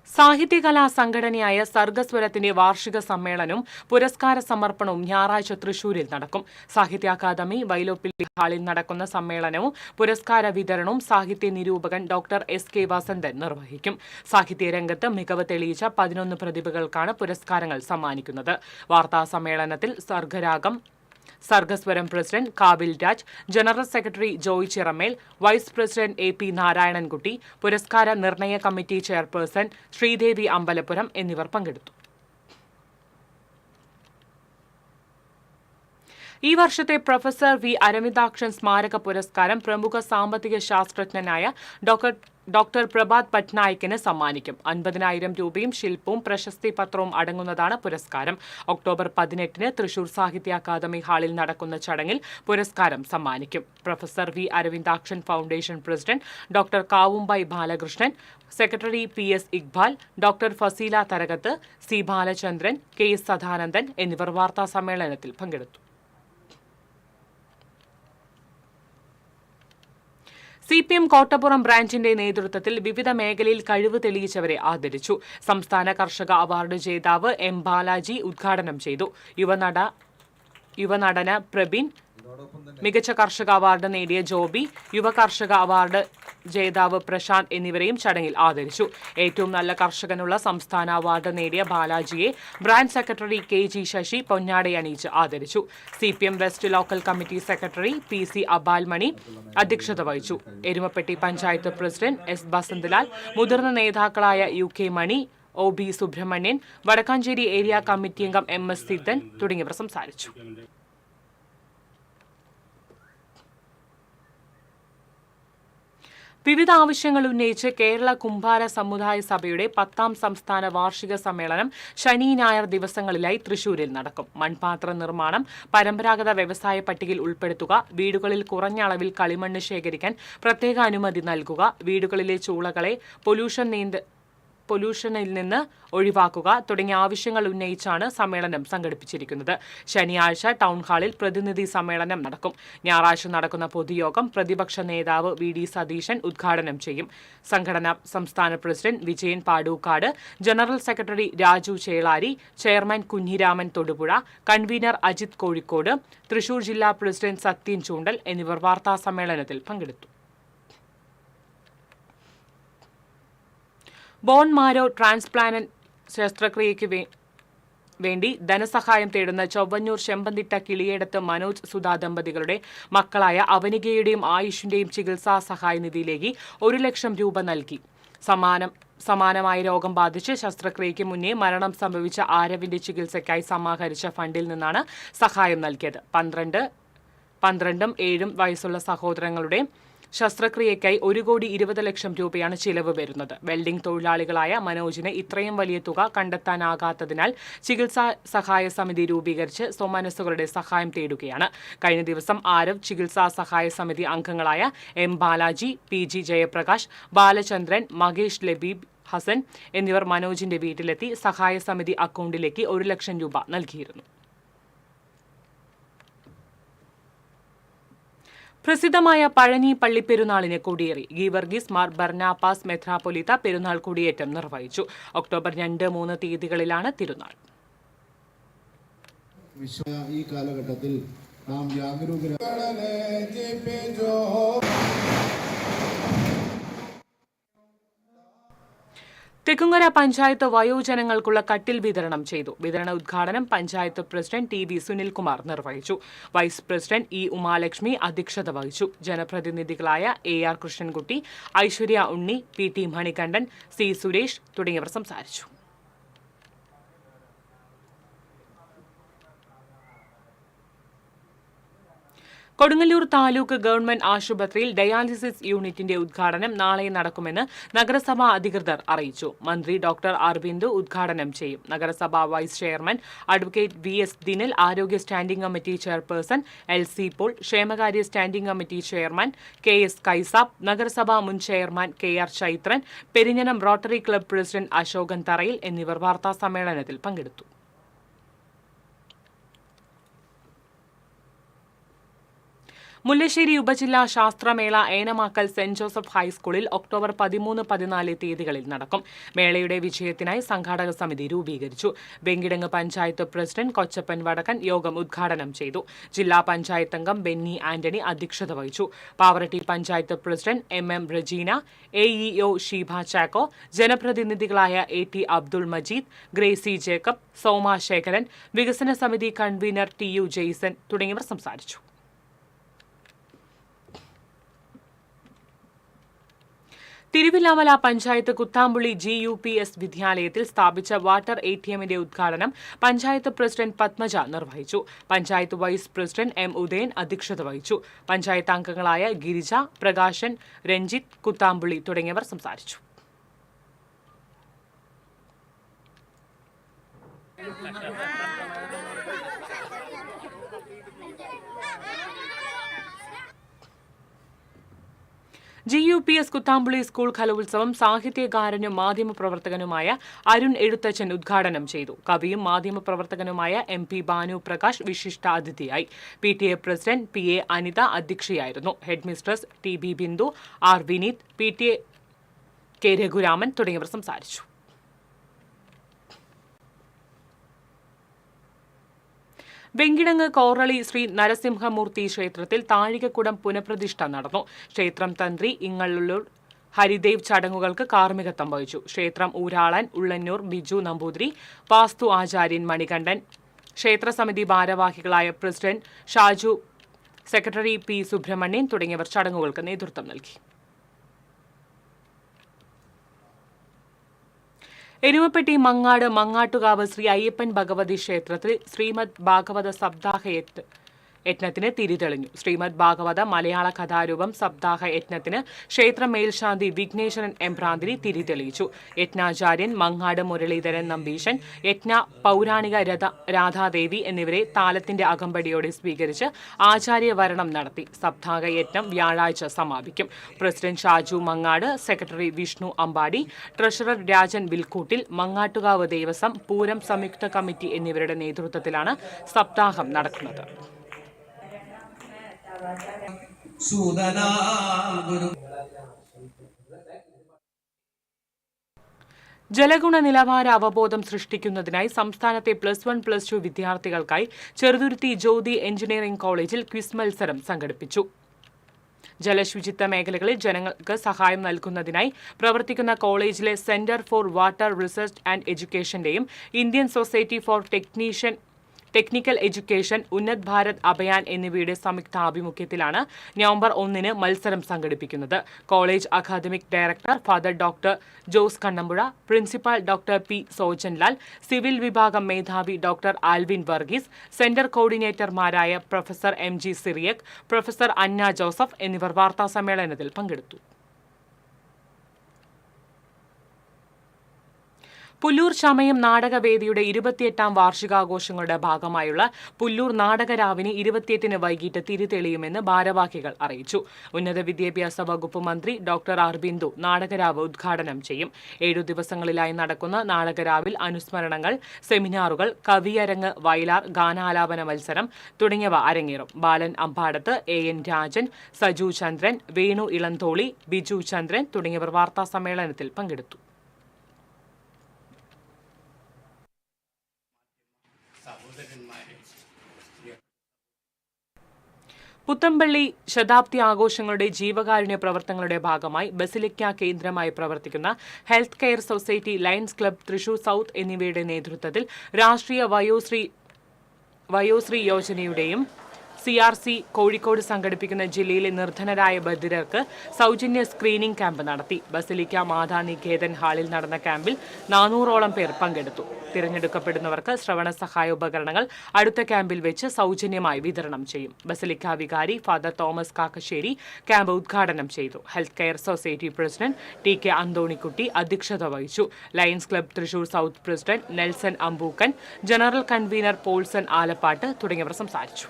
സാഹിത്യകലാ സംഘടനയായ സർഗസ്വരത്തിന്റെ വാർഷിക സമ്മേളനവും പുരസ്കാര സമർപ്പണവും ഞായറാഴ്ച തൃശൂരിൽ നടക്കും. സാഹിത്യ അക്കാദമി വൈലോപ്പിള്ളി ഹാളിൽ നടക്കുന്ന സമ്മേളനവും പുരസ്കാര വിതരണവും സാഹിത്യ നിരൂപകൻ ഡോക്ടർ SK വസന്തൻ നിർവഹിക്കും. സാഹിത്യരംഗത്ത് മികവ് തെളിയിച്ച 11 പ്രതിഭകൾക്കാണ് പുരസ്കാരങ്ങൾ സമ്മാനിക്കുന്നത്. വാർത്താ സമ്മേളനത്തിൽ Sargaswaram president Kavil Raj, general secretary Joy Chiramel, vice president AP Narayanankutty, പുരസ്കാര നിർണയ കമ്മിറ്റി ചെയർപേഴ്സൺ ശ്രീദേവി അമ്പലപുരം എന്നിവർ പങ്കെടുത്തു. ഈ വർഷത്തെ പ്രൊഫസർ V അരവിന്ദാക്ഷൻ സ്മാരക പുരസ്കാരം പ്രമുഖ സാമ്പത്തിക ശാസ്ത്രജ്ഞനായ ഡോക്ടർ പ്രഭാത് പട്നായിക്കിന് സമ്മാനിക്കും. 50,000 രൂപയും ശില്പവും പ്രശസ്തി പത്രവും അടങ്ങുന്നതാണ് പുരസ്കാരം. ഒക്ടോബർ 18-ന് തൃശൂർ സാഹിത്യ അക്കാദമി ഹാളിൽ നടക്കുന്ന ചടങ്ങിൽ പുരസ്കാരം സമ്മാനിക്കും. Professor V Aravindakshan foundation president doctor Kavumbai Balakrishnan, secretary PS Iqbal, doctor Faseela Tharakath, C Balachandran, KS Sadanandan എന്നിവർ വാർത്താ സമ്മേളനത്തിൽ പങ്കെടുത്തു. CPM കോട്ടപ്പുറം ബ്രാഞ്ചിന്റെ നേതൃത്വത്തിൽ വിവിധ മേഖലയിൽ കഴിവ് തെളിയിച്ചവരെ ആദരിച്ചു. സംസ്ഥാന കർഷക അവാർഡ് ജേതാവ് M ബാലാജി ഉദ്ഘാടനം ചെയ്തു. യുവനടന പ്രബീൻ, മികച്ച കർഷക അവാർഡ് നേടിയ ജോബി, യുവ കർഷക അവാർഡ് ജേതാവ് പ്രശാന്ത് എന്നിവരെയും ചടങ്ങിൽ ആദരിച്ചു. ഏറ്റവും നല്ല കർഷകനുള്ള സംസ്ഥാന അവാർഡ് നേടിയ ബാലാജിയെ ബ്രാഞ്ച് സെക്രട്ടറി KG ശശി പൊന്നാടയണിയിച്ച് ആദരിച്ചു. CPM west local committee secretary PC Abalmani അധ്യക്ഷത വഹിച്ചു. എരുമപ്പെട്ടി പഞ്ചായത്ത് പ്രസിഡന്റ് S ബസന്തലാൽ, മുതിർന്ന നേതാക്കളായ UK Mani, OB Subrahmanyan, Wadakkanchery area committee അംഗം MS സിദ്ധൻ തുടങ്ങിയവർ സംസാരിച്ചു. വിവിധ ആവശ്യങ്ങൾ ഉന്നയിച്ച് കേരള കുംഭാര സമുദായ സഭയുടെ 10ാം സംസ്ഥാന വാർഷിക സമ്മേളനം ശനി ഞായർ ദിവസങ്ങളിലായി തൃശൂരിൽ നടക്കും. മൺപാത്ര നിർമ്മാണം പരമ്പരാഗത വ്യവസായ പട്ടികയിൽ ഉൾപ്പെടുത്തുക, വീടുകളിൽ കുറഞ്ഞ അളവിൽ കളിമണ്ണ് ശേഖരിക്കാൻ പ്രത്യേക അനുമതി നൽകുക, വീടുകളിലെ ചൂളകളെ പൊല്യൂഷനിൽ നിന്ന് ഒഴിവാക്കുക തുടങ്ങിയ ആവശ്യങ്ങൾ ഉന്നയിച്ചാണ് സമ്മേളനം സംഘടിപ്പിച്ചിരിക്കുന്നത്. ശനിയാഴ്ച ടൗൺ ഹാളിൽ പ്രതിനിധി സമ്മേളനം നടക്കും. ഞായറാഴ്ച നടക്കുന്ന പൊതുയോഗം പ്രതിപക്ഷ നേതാവ് VD സതീശൻ ഉദ്ഘാടനം ചെയ്യും. സംഘടന സംസ്ഥാന president Vijayan Padukkad, general secretary Raju Chelari, chairman Kunhiraman Thodupuzha, convener Ajith Kozhikode, Thrissur ജില്ലാ പ്രസിഡന്റ് സത്യൻ ചൂണ്ടൽ എന്നിവർ വാർത്താ സമ്മേളനത്തിൽ പങ്കെടുത്തു. ബോൺ മാരോ ട്രാൻസ്പ്ലാന്റ് ശസ്ത്രക്രിയയ്ക്ക് വേണ്ടി ധനസഹായം തേടുന്ന ചൊവ്വന്നൂർ ചെമ്പന്തിട്ട കിളിയേടത്ത് മനോജ് സുധാ ദമ്പതികളുടെ മക്കളായ അവനികയുടെയും ആയുഷിന്റെയും ചികിത്സാ സഹായ നിധിയിലേക്ക് 1 ലക്ഷം രൂപ നൽകി. സമാനമായ രോഗം ബാധിച്ച് ശസ്ത്രക്രിയയ്ക്ക് മുന്നേ മരണം സംഭവിച്ച ആരവിന്റെ ചികിത്സയ്ക്കായി സമാഹരിച്ച ഫണ്ടിൽ നിന്നാണ് സഹായം നൽകിയത്. 12ഉം 7ഉം വയസ്സുള്ള സഹോദരങ്ങളുടെ ശസ്ത്രക്രിയയ്ക്കായി 1,20 ലക്ഷം രൂപയാണ് ചിലവ് വരുന്നത്. വെൽഡിംഗ് തൊഴിലാളികളായ മനോജിന് ഇത്രയും വലിയ തുക കണ്ടെത്താനാകാത്തതിനാൽ ചികിത്സാ സഹായ സമിതി രൂപീകരിച്ച് സ്വമനസ്സുകളുടെ സഹായം തേടുകയാണ്. കഴിഞ്ഞ ദിവസം ആരവ് ചികിത്സാ സഹായ സമിതി അംഗങ്ങളായ M ബാലാജി, PG ജയപ്രകാശ്, ബാലചന്ദ്രൻ, മകേഷ് ലബീബ് ഹസൻ എന്നിവർ മനോജിന്റെ വീട്ടിലെത്തി സഹായ സമിതി അക്കൗണ്ടിലേക്ക് 1 ലക്ഷം രൂപ നൽകിയിരുന്നു. പ്രസിദ്ധമായ പഴനി പള്ളിപ്പെരുന്നാളിന് കൊടിയേറി. ഗീവർഗീസ് മാർ ബർനാപ്പാസ് മെത്രാപ്പൊലീത്ത പെരുന്നാൾ കൊടിയേറ്റം നിർവഹിച്ചു. ഒക്ടോബർ 2, 3 തീയതികളിലാണ് തിരുനാൾ. ഈ കാലഘട്ടത്തിൽ നാം തെക്കുംകര പഞ്ചായത്ത് വയോജനങ്ങൾക്കുള്ള കട്ടിൽ വിതരണം ചെയ്തു. വിതരണ ഉദ്ഘാടനം പഞ്ചായത്ത് പ്രസിഡന്റ് TV സുനിൽകുമാർ നിർവഹിച്ചു. വൈസ് പ്രസിഡന്റ് E ഉമാലക്ഷ്മി അധ്യക്ഷത വഹിച്ചു. ജനപ്രതിനിധികളായ AR കൃഷ്ണൻകുട്ടി, ഐശ്വര്യ ഉണ്ണി, PT മണികണ്ഠൻ, C സുരേഷ് തുടങ്ങിയവർ സംസാരിച്ചു. കൊടുങ്ങല്ലൂർ താലൂക്ക് ഗവൺമെന്റ് ആശുപത്രിയിൽ ഡയാലിസിസ് യൂണിറ്റിന്റെ ഉദ്ഘാടനം നാളെ നടക്കുമെന്ന് നഗരസഭാ അധികൃതർ അറിയിച്ചു. മന്ത്രി ഡോക്ടർ അരവിന്ദ് ഉദ്ഘാടനം ചെയ്യും. നഗരസഭാ vice chairman advocate VS Dinil, ആരോഗ്യ standing committee chairperson LC Paul, ക്ഷേമകാര്യ standing committee chairman KS Kaisab, നഗരസഭാ മുൻ chairman KR Chaithran, Perinjanam rotary club president Asokan Tharayil എന്നിവർ വാർത്താസമ്മേളനത്തിൽ പങ്കെടുത്തു. മുല്ലശ്ശേരി ഉപജില്ലാ ശാസ്ത്രമേള ഏനമാക്കൽ സെന്റ് ജോസഫ് ഹൈസ്കൂളിൽ ഒക്ടോബർ 13-14 തീയതികളിൽ നടക്കും. മേളയുടെ വിജയത്തിനായി സംഘാടക സമിതി രൂപീകരിച്ചു. വെങ്കിടങ്ങ് പഞ്ചായത്ത് പ്രസിഡന്റ് കൊച്ചപ്പൻ വടക്കൻ യോഗം ഉദ്ഘാടനം ചെയ്തു. ജില്ലാ പഞ്ചായത്ത് അംഗം ബെന്നി ആന്റണി അധ്യക്ഷത വഹിച്ചു. Pavaratty panchayat president MM Regina, AEO Sheeba Chacko, ജനപ്രതിനിധികളായ AT Abdul Majeed, Gracy Jacob, Soma Sekharan, വികസന സമിതി കൺവീനർ TU ജെയ്സൺ തുടങ്ങിയവർ സംസാരിച്ചു. തിരുവില്ലാമല പഞ്ചായത്ത് കുത്താമ്പുള്ളി GUPS വിദ്യാലയത്തിൽ സ്ഥാപിച്ച വാട്ടർ ATMന്റെ ഉദ്ഘാടനം പഞ്ചായത്ത് പ്രസിഡന്റ് പത്മജ നിർവഹിച്ചു. Panchayat vice president M Udayan അധ്യക്ഷത വഹിച്ചു. പഞ്ചായത്ത് അംഗങ്ങളായ ഗിരിജ, പ്രകാശൻ, രഞ്ജിത്ത്, കുത്താമ്പുള്ളി തുടങ്ങിയവർ സംസാരിച്ചു. GUPS കുത്താമ്പുള്ളി സ്കൂൾ കലോത്സവം സാഹിത്യകാരനും മാധ്യമപ്രവർത്തകനുമായ അരുൺ എഴുത്തച്ഛൻ ഉദ്ഘാടനം ചെയ്തു. കവിയും മാധ്യമപ്രവർത്തകനുമായ MP ബാനു പ്രകാശ് വിശിഷ്ട അതിഥിയായി. PTA പ്രസിഡന്റ് PA അനിത അധ്യക്ഷയായിരുന്നു. Head mistress TB Bindu, R Vineeth, PTA K Raghuraman തുടങ്ങിയവർ സംസാരിച്ചു. വെങ്കിടങ്ങ് കോറളി ശ്രീ നരസിംഹമൂർത്തി ക്ഷേത്രത്തിൽ താഴികക്കുടം പുനഃപ്രതിഷ്ഠ നടന്നു. ക്ഷേത്രം തന്ത്രി ഇങ്ങള്ളുള്ളൂർ ഹരിദേവ് ചടങ്ങുകൾക്ക് കാർമ്മികത്വം വഹിച്ചു. ക്ഷേത്രം ഊരാളൻ ഉള്ളന്നൂർ ബിജു നമ്പൂതിരി, വാസ്തു ആചാര്യൻ മണികണ്ഠൻ, ക്ഷേത്രസമിതി ഭാരവാഹികളായ president Shaju, secretary P Subrahmanyan തുടങ്ങിയവർ ചടങ്ങുകൾക്ക് നേതൃത്വം നൽകി. എരുമപ്പെട്ടി മങ്ങാട് മങ്ങാട്ടുകാവ് ശ്രീ അയ്യപ്പൻ ഭഗവതി ക്ഷേത്രത്തിൽ ശ്രീമദ് ഭാഗവത സപ്താഹ യജ്ഞത്തിന് തിരിതെളിഞ്ഞു. ശ്രീമദ് ഭാഗവത മലയാള കഥാരൂപം സപ്താഹ യജ്ഞത്തിന് ക്ഷേത്ര മേൽശാന്തി വിഘ്നേശ്വരൻ എംബ്രാന്തിരി തിരിതെളിയിച്ചു. യജ്ഞാചാര്യൻ മങ്ങാട് മുരളീധരൻ നമ്പീശൻ, യജ്ഞ പൗരാണിക രാധാദേവി എന്നിവരെ താലത്തിന്റെ അകമ്പടിയോടെ സ്വീകരിച്ച് ആചാര്യവരണം നടത്തി. സപ്താഹ യജ്ഞം വ്യാഴാഴ്ച സമാപിക്കും. President Shaju Mangad, secretary Vishnu Ambadi, treasurer Rajan Vilkoottil, Mangattukavu Devaswom, Pooram സംയുക്ത കമ്മിറ്റി എന്നിവരുടെ നേതൃത്വത്തിലാണ് സപ്താഹം നടക്കുന്നത്. ജലഗുണ നിലവാര അവബോധം സൃഷ്ടിക്കുന്നതിനായി സംസ്ഥാനത്തെ +1, +2 വിദ്യാർത്ഥികൾക്കായി ചെറുതുരുത്തി ജ്യോതി എഞ്ചിനീയറിംഗ് കോളേജിൽ ക്വിസ് മത്സരം സംഘടിപ്പിച്ചു. ജലശുചിത്വ മേഖലകളിൽ ജനങ്ങൾക്ക് സഹായം നൽകുന്നതിനായി പ്രവർത്തിക്കുന്ന കോളേജിലെ centre for water research and എഡ്യൂക്കേഷന്റെയും Indian society for technical education, Unnat Bharat Abhiyan എന്നിവയുടെ സംയുക്താഭിമുഖ്യത്തിലാണ് നവംബർ 1 മത്സരം സംഘടിപ്പിക്കുന്നത്. College academic director father doctor Jose Kannampuzha, principal doctor P Sojanlal, civil വിഭാഗം മേധാവി ഡോക്ടർ ആൽവിൻ വർഗീസ്, സെന്റർ കോർഡിനേറ്റർമാരായ professor MG Cyriac, professor Anna Joseph എന്നിവർ വാർത്താസമ്മേളനത്തിൽ പങ്കെടുത്തു. പുല്ലൂർ ചമയം നാടകവേദിയുടെ 28ാം വാർഷികാഘോഷങ്ങളുടെ ഭാഗമായുള്ള പുല്ലൂർ നാടകരാവിന് 28-ന് വൈകിട്ട് തിരിതെളിയുമെന്ന് ഭാരവാഹികൾ അറിയിച്ചു. ഉന്നത വിദ്യാഭ്യാസ വകുപ്പ് മന്ത്രി ഡോക്ടർ R ബിന്ദു നാടകരാവ് ഉദ്ഘാടനം ചെയ്യും. 7 ദിവസങ്ങളിലായി നടക്കുന്ന നാടകരാവിൽ അനുസ്മരണങ്ങൾ, സെമിനാറുകൾ, കവിയരങ്ങ്, വയലാർ, ഗാനാലാപന മത്സരം തുടങ്ങിയവ അരങ്ങേറും. ബാലൻ അമ്പാടത്ത്, AN രാജൻ, സജു ചന്ദ്രൻ, വേണു ഇളന്തോളി, ബിജു ചന്ദ്രൻ തുടങ്ങിയവർ വാർത്താസമ്മേളനത്തിൽ പങ്കെടുത്തു. പുത്തമ്പള്ളി ശതാബ്ദി ആഘോഷങ്ങളുടെ ജീവകാരുണ്യ പ്രവർത്തനങ്ങളുടെ ഭാഗമായി ബസിലിക്ക കേന്ദ്രമായി പ്രവർത്തിക്കുന്ന health care society, lions club Thrissur south എന്നിവയുടെ നേതൃത്വത്തിൽ രാഷ്ട്രീയ വയോശ്രീ യോജനയുടെയും CRC കോഴിക്കോട് സംഘടിപ്പിക്കുന്ന ജില്ലയിലെ നിർധനരായ ബധിരർക്ക് സൗജന്യ സ്ക്രീനിംഗ് ക്യാമ്പ് നടത്തി. ബസിലിക്ക മാതാ നികേതൻ ഹാളിൽ നടന്ന ക്യാമ്പിൽ 400ഓളം പേർ പങ്കെടുത്തു. തിരഞ്ഞെടുക്കപ്പെടുന്നവർക്ക് ശ്രവണ സഹായ ഉപകരണങ്ങൾ അടുത്ത ക്യാമ്പിൽ വെച്ച് സൗജന്യമായി വിതരണം ചെയ്യും. ബസിലിക്ക വികാരി ഫാദർ തോമസ് കാക്കശ്ശേരി ക്യാമ്പ് ഉദ്ഘാടനം ചെയ്തു. Health care society president TK Anthonykutty അധ്യക്ഷത വഹിച്ചു. Lions club Thrissur south president Nelson Ambookan, general convener Paulson Alappatt തുടങ്ങിയവർ സംസാരിച്ചു.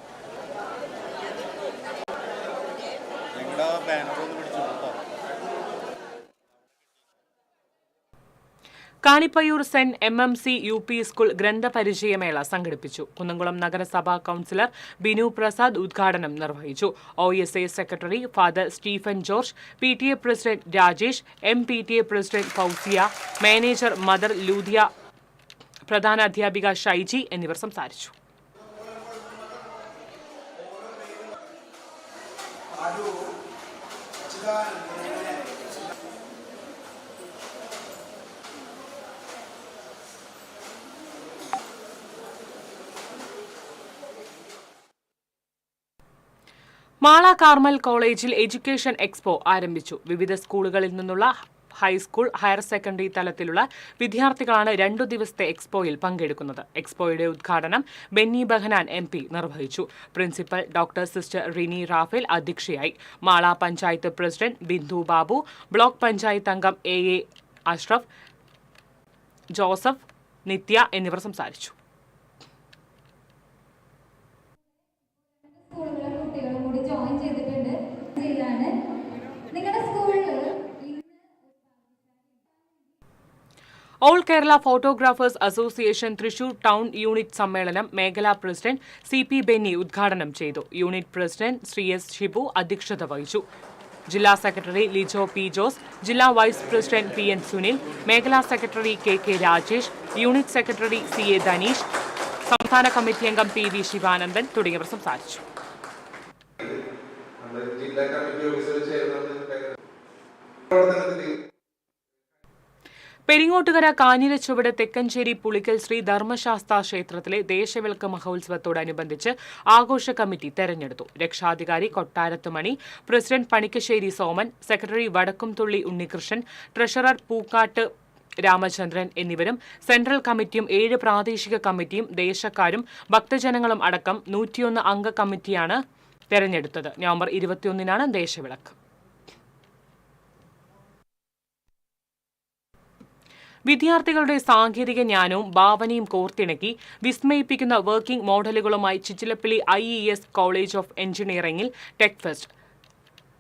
Kanippayyur saint MMC UP school ഗ്രന്ഥപരിചയമേള സംഘടിപ്പിച്ചു. കുന്നംകുളം നഗരസഭാ കൗൺസിലർ ബിനു പ്രസാദ് ഉദ്ഘാടനം നിർവഹിച്ചു. OSA secretary father Stephen George, PTA president Rajesh, MPTA president Fousiya, manager mother Ludia, പ്രധാന അധ്യാപിക ഷൈജി എന്നിവർ സംസാരിച്ചു. Mala Carmel college education expo ആരംഭിച്ചു. വിവിധ സ്കൂളുകളിൽ നിന്നുള്ള ഹൈസ്കൂൾ, ഹയർ സെക്കൻഡറി തലത്തിലുള്ള വിദ്യാർത്ഥികളാണ് 2 ദിവസത്തെ എക്സ്പോയിൽ പങ്കെടുക്കുന്നത്. എക്സ്പോയുടെ ഉദ്ഘാടനം ബെന്നി ബഹനാൻ MP നിർവഹിച്ചു. Principal doctor sister Rini Raphael അധ്യക്ഷയായി. മാള പഞ്ചായത്ത് പ്രസിഡന്റ് ബിന്ദു ബാബു, ബ്ലോക്ക് പഞ്ചായത്ത് അംഗം AA അഷ്റഫ്, ജോസഫ്, നിത്യ എന്നിവർ സംസാരിച്ചു. All Kerala photographers association Thrissur town unit സമ്മേളനം മേഖലാ പ്രസിഡന്റ് CP ബെന്നി ഉദ്ഘാടനം ചെയ്തു. Unit president Sree S Shibu അധ്യക്ഷത വഹിച്ചു. ജില്ലാ സെക്രട്ടറി ലിജോ P ജോസ്, ജില്ലാ വൈസ് പ്രസിഡന്റ് PN സുനിൽ, മേഖലാ secretary KK Rajesh, unit secretary CA Dhaneesh, സംസ്ഥാന കമ്മിറ്റി അംഗം PV ശിവാനന്ദൻ തുടങ്ങിയവർ സംസാരിച്ചു. പെരിങ്ങോട്ടുകര കാഞ്ഞിരച്ചുവട് തെക്കഞ്ചേരി പുളിക്കൽ ശ്രീ ധർമ്മശാസ്ത്ര ക്ഷേത്രത്തിലെ ദേശവിളക്ക് മഹോത്സവത്തോടനുബന്ധിച്ച് ആഘോഷ കമ്മിറ്റി തെരഞ്ഞെടുത്തു. രക്ഷാധികാരി Kottarathu Mani, president Panikkassery Soman, secretary Vadakkumthully Unnikrishnan, treasurer Pookkattu Ramachandran എന്നിവരും സെൻട്രൽ കമ്മിറ്റിയും 7 പ്രാദേശിക കമ്മിറ്റിയും ദേശക്കാരും ഭക്തജനങ്ങളും അടക്കം 101 അംഗ കമ്മിറ്റിയാണ് തെരഞ്ഞെടുത്തത്. നവംബർ 21-നാണ് ദേശവിളക്ക്. വിദ്യാർത്ഥികളുടെ സാങ്കേതിക ജ്ഞാനവും ഭാവനയും കോർത്തിണക്കി വിസ്മയിപ്പിക്കുന്ന വർക്കിംഗ് മോഡലുകളുമായി ചിച്ചിലപ്പള്ളി IES കോളേജ് ഓഫ് എഞ്ചിനീയറിംഗിൽ ടെക് ഫെസ്റ്റ്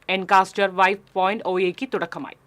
എൻകാസ്റ്റർ 5.0 തുടക്കമായി.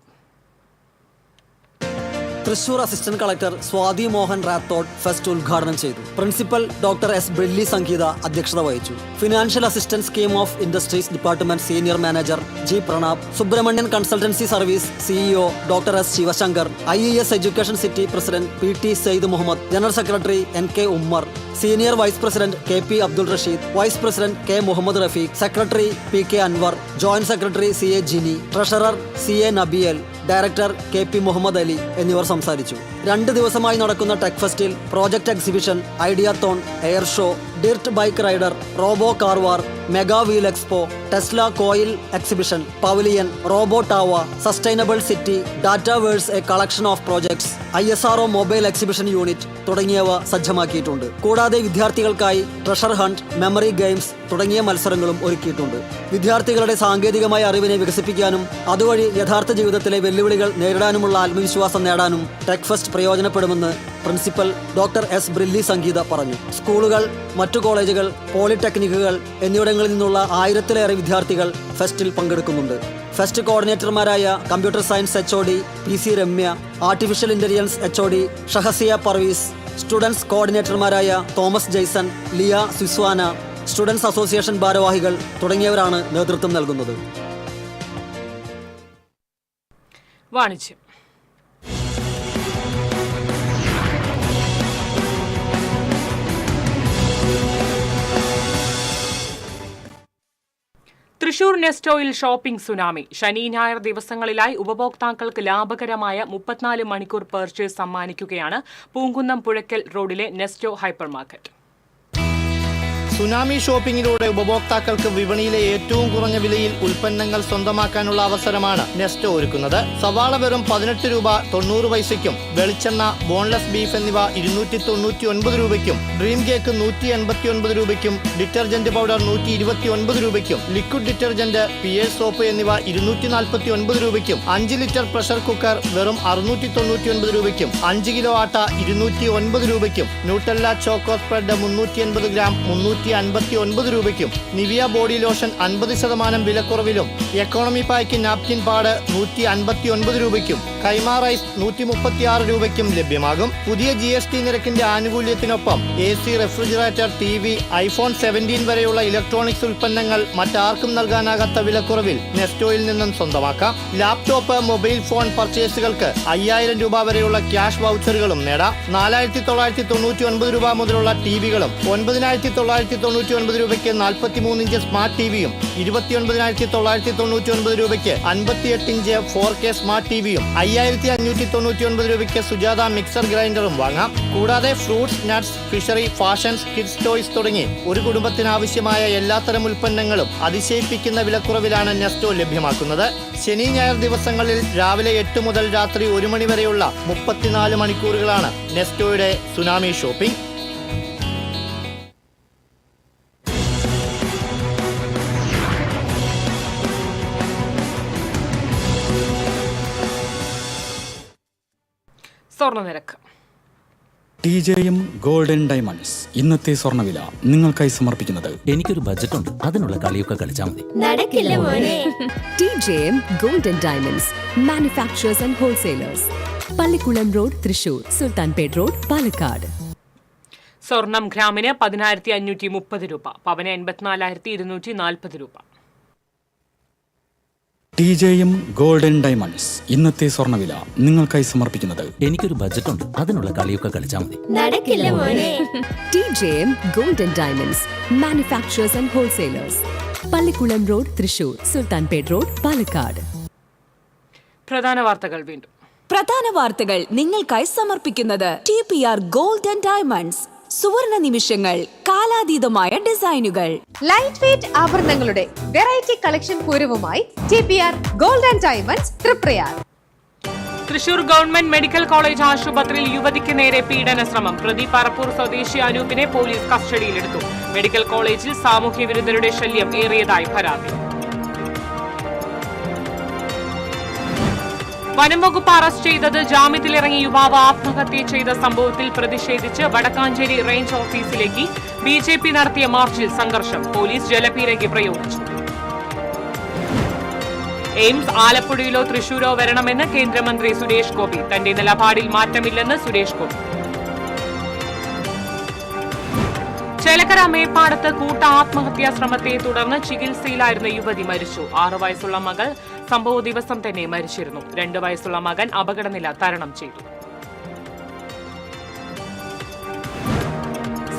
Thrissur assistant collector Swathi Mohan Rathod fest ഉദ്ഘാടനം ചെയ്തു. Principal doctor S Brilly Sangeetha അധ്യക്ഷത വഹിച്ചു. Financial assistant scheme of industries department senior manager G Pranab, Subrahmanyan consultancy service CEO doctor S Sivasankar, IES education city president PT Syed Muhammad, general secretary NK Ummer, senior vice president KP Abdul Rasheed, vice president K Muhammad Rafeeq, secretary PK Anwar, joint secretary CA Jini, treasurer CA നബിയൽ, ഡയറക്ടർ KP മുഹമ്മദ് അലി എന്നിവർ സംസാരിച്ചു. 2 ദിവസമായി നടക്കുന്ന ടെക് ഫെസ്റ്റിൽ project exhibition, ideathon, air show, dirt bike rider, robo car war, mega wheel expo, Tesla coil exhibition, pavilion, robo ടാവ, sustainable city, dataverse a collection of projects, ISRO mobile exhibition unit തുടങ്ങിയവ സജ്ജമാക്കിയിട്ടുണ്ട്. കൂടാതെ വിദ്യാർത്ഥികൾക്കായി ട്രഷർ ഹണ്ട്, മെമ്മറി ഗെയിംസ് തുടങ്ങിയ മത്സരങ്ങളും ഒരുക്കിയിട്ടുണ്ട്. വിദ്യാർത്ഥികളുടെ സാങ്കേതികമായ അറിവിനെ വികസിപ്പിക്കാനും അതുവഴി യഥാർത്ഥ ജീവിതത്തിലെ വെല്ലുവിളികൾ നേരിടാനുമുള്ള ആത്മവിശ്വാസം നേടാനും ടെക് ഫെസ്റ്റ് പ്രയോജനപ്പെടുമെന്ന് principal doctor S Brilly Sangeetha പറഞ്ഞു. സ്കൂളുകൾ, മറ്റു കോളേജുകൾ, പോളിടെക്നിക്കുകൾ എന്നിവിടങ്ങളിൽ നിന്നുള്ള 1000-ലേറെ വിദ്യാർത്ഥികൾ ഫെസ്റ്റിൽ പങ്കെടുക്കുന്നുണ്ട്. ഫെസ്റ്റ് കോർഡിനേറ്റർമാരായ computer science HOD PC Ramya, artificial intelligence HOD Shahasiya Parveez, students കോർഡിനേറ്റർമാരായ തോമസ് ജെയ്സൺ, ലിയ സിസ്വാന, സ്റ്റുഡൻസ് അസോസിയേഷൻ ഭാരവാഹികൾ തുടങ്ങിയവരാണ് നേതൃത്വം നൽകുന്നത്. വാണിജ്യം. തൃശൂർ നെസ്റ്റോയിൽ ഷോപ്പിംഗ് സുനാമി. ശനി ഞായർ ദിവസങ്ങളിലായി ഉപഭോക്താക്കൾക്ക് ലാഭകരമായ 34 മണിക്കൂർ പർച്ചേസ് സമ്മാനിക്കുകയാണ് പൂങ്കുന്നം പുഴയ്ക്കൽ റോഡിലെ നെസ്റ്റോ ഹൈപ്പർ മാർക്കറ്റ്. സുനാമി ഷോപ്പിംഗിലൂടെ ഉപഭോക്താക്കൾക്ക് വിപണിയിലെ ഏറ്റവും കുറഞ്ഞ വിലയിൽ ഉൽപ്പന്നങ്ങൾ സ്വന്തമാക്കാനുള്ള അവസരമാണ് നെസ്റ്റോ ഒരുക്കുന്നത്. സവാള വെറും 18 രൂപ 90 പൈസയ്ക്കും, വെളിച്ചെണ്ണ, ബോൺലെസ് ബീഫ് എന്നിവ 299 രൂപയ്ക്കും, ഡ്രീം കേക്ക് 189 രൂപയ്ക്കും, ഡിറ്റർജന്റ് പൗഡർ 129 രൂപയ്ക്കും, ലിക്വിഡ് ഡിറ്റർജന്റ്, പിയേഴ്സ് സോപ്പ് എന്നിവ 249 രൂപയ്ക്കും, 5 ലിറ്റർ പ്രഷർ കുക്കർ വെറും 699 രൂപയ്ക്കും, 5 കിലോ ആട്ട 209 രൂപയ്ക്കും, ന്യൂട്ടെല്ല ചോക്കോ സ്പ്രെഡ് 380 ഗ്രാം 359 രൂപയ്ക്കും, നിവിയ ബോഡി ലോഷൻ 50% വിലക്കുറവിലും, എക്കോണമി പായ്ക്ക് നാപ്കിൻ പാഡ് 159 രൂപയ്ക്കും, കൈമ റൈസ് 136 രൂപയ്ക്കും ലഭ്യമാകും. പുതിയ GST നിരക്കിന്റെ ആനുകൂല്യത്തിനൊപ്പം AC, റെഫ്രിജറേറ്റർ, TV, iPhone 17 വരെയുള്ള ഇലക്ട്രോണിക്സ് ഉൽപ്പന്നങ്ങൾ മറ്റാർക്കും നൽകാനാകാത്ത വിലക്കുറവിൽ നെസ്റ്റോയിൽ നിന്നും സ്വന്തമാക്കാം. ലാപ്ടോപ്പ്, മൊബൈൽ ഫോൺ പർച്ചേസുകൾക്ക് 5000 രൂപ വരെയുള്ള ക്യാഷ് വൗച്ചറുകളും നേടാം. 4999 രൂപ മുതലുള്ള ടിവികളും, 9999 രൂപയ്ക്ക് 43 ഇഞ്ച് സ്മാർട്ട് ടിവിയും, 29999 രൂപയ്ക്ക് 58 ഇഞ്ച് 4K സ്മാർട്ട് ടിവിയും, 5599 രൂപയ്ക്ക് സുജാത മിക്സർ ഗ്രൈൻഡറും വാങ്ങാം. കൂടാതെ fruits, nuts, fishery, fashions, kids toys തുടങ്ങി ഒരു കുടുംബത്തിനാവശ്യമായ എല്ലാത്തരം ഉൽപ്പന്നങ്ങളും അതിശയിപ്പിക്കുന്ന വിലക്കുറവിലാണ് നെസ്റ്റോ ലഭ്യമാക്കുന്നത്. ശനി, ഞായർ ദിവസങ്ങളിൽ രാവിലെ 8 മുതൽ രാത്രി 1 മണി വരെയുള്ള 34 മണിക്കൂറുകളാണ് നെസ്റ്റോയുടെ സുനാമി ഷോപ്പിംഗ്. സ്വർണ്ണനിരക്ക്. TJM ഗോൾഡൻ ഡയമണ്ട്സ് ഇന്നത്തെ സ്വർണ്ണവില നിങ്ങൾക്കായി സമർപ്പിക്കുന്നത് എനിക്കൊരു ബജറ്റ് ഉണ്ട്, അതിനുള്ള കളിയൊക്കെ കളിച്ചാൽ മതി. നടക്കില്ല മോനെ. TJM golden diamonds manufacturers and wholesalers, Pallikkulam road, Thrissur, Sultanpet road, Palakkad. സ്വർണം ഗ്രാമിന് 10530 രൂപ, പവന് 84,240 രൂപ. TJM ഗോൾഡൻ ഡയമണ്ട്സ് ഇന്നത്തെ സ്വർണ്ണവില നിങ്ങൾക്കായി സമർപ്പിക്കുന്നത് എനിക്കൊരു ബജറ്റ് ഉണ്ട്, അതിനുള്ള കളിയൊക്കെ കളിച്ചാൽ മതി. നടക്കില്ല മോനെ. TJM golden diamonds manufacturers and wholesalers, Pallikkulam road, Thrissur, Sultanpet road, Palakkad. പ്രധാന വാർത്തകൾ വീണ്ടും. പ്രധാന വാർത്തകൾ നിങ്ങൾക്കായി സമർപ്പിക്കുന്നത് TPR ഗോൾഡൻ ഡയമണ്ട്സ്, സുവർണ നിമിഷങ്ങൾ, കാലാതീതമായ ഡിസൈനുകൾ. ലൈറ്റ് വെയ്റ്റ് ആഭരണങ്ങളുടെ വെറൈറ്റി കളക്ഷൻ പൂരവുമായി TPR golden diamonds Triprayar. Thrissur government medical college ആശുപത്രിയിൽ യുവതിക്ക് നേരെ പീഡന ശ്രമം. പ്രതി പറപ്പൂർ സ്വദേശി അനൂപിനെ പോലീസ് കസ്റ്റഡിയിലെടുത്തു. മെഡിക്കൽ കോളേജിൽ സാമൂഹ്യ വിരുദ്ധരുടെ ശല്യം ഏറിയതായി പരാതി. വനം വകുപ്പ് അറസ്റ്റ് ചെയ്തത് ജാമ്യത്തിലിറങ്ങിയ യുവാവ് ആത്മഹത്യ ചെയ്ത സംഭവത്തിൽ പ്രതിഷേധിച്ച് വടക്കാഞ്ചേരി റേഞ്ച് ഓഫീസിലേക്ക് BJP നടത്തിയ മാർച്ചിൽ സംഘർഷം. പോലീസ് ജലപീരങ്കി പ്രയോഗിച്ചു. എയിംസ് ആലപ്പുഴയിലോ തൃശൂരോ വരണമെന്ന് കേന്ദ്രമന്ത്രി സുരേഷ് ഗോപി. തന്റെ നിലപാടിൽ മാറ്റമില്ലെന്ന് സുരേഷ് ഗോപി. ചേലക്കര മേപ്പാടത്ത് കൂട്ട ആത്മഹത്യാ ശ്രമത്തെ തുടർന്ന് ചികിത്സയിലായിരുന്ന യുവതി മരിച്ചു. 6 വയസ്സുള്ള മകൾ സംഭവ ദിവസം തന്നെ മരിച്ചിരുന്നു. 2 വയസ്സുള്ള മകൻ അപകടനില തരണം ചെയ്തു.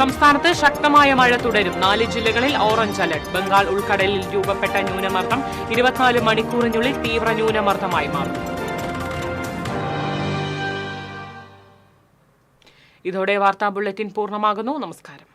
സംസ്ഥാനത്ത് ശക്തമായ മഴ തുടരും. 4 ജില്ലകളിൽ ഓറഞ്ച് അലർട്ട്. ബംഗാൾ ഉൾക്കടലിൽ രൂപപ്പെട്ട ന്യൂനമർദ്ദം 24 മണിക്കൂറിനുള്ളിൽ തീവ്ര ന്യൂനമർദ്ദമായി മാറും. ഇതോടെ വാർത്താ ബുള്ളറ്റിൻ പൂർണ്ണമാകുന്നു. നമസ്കാരം.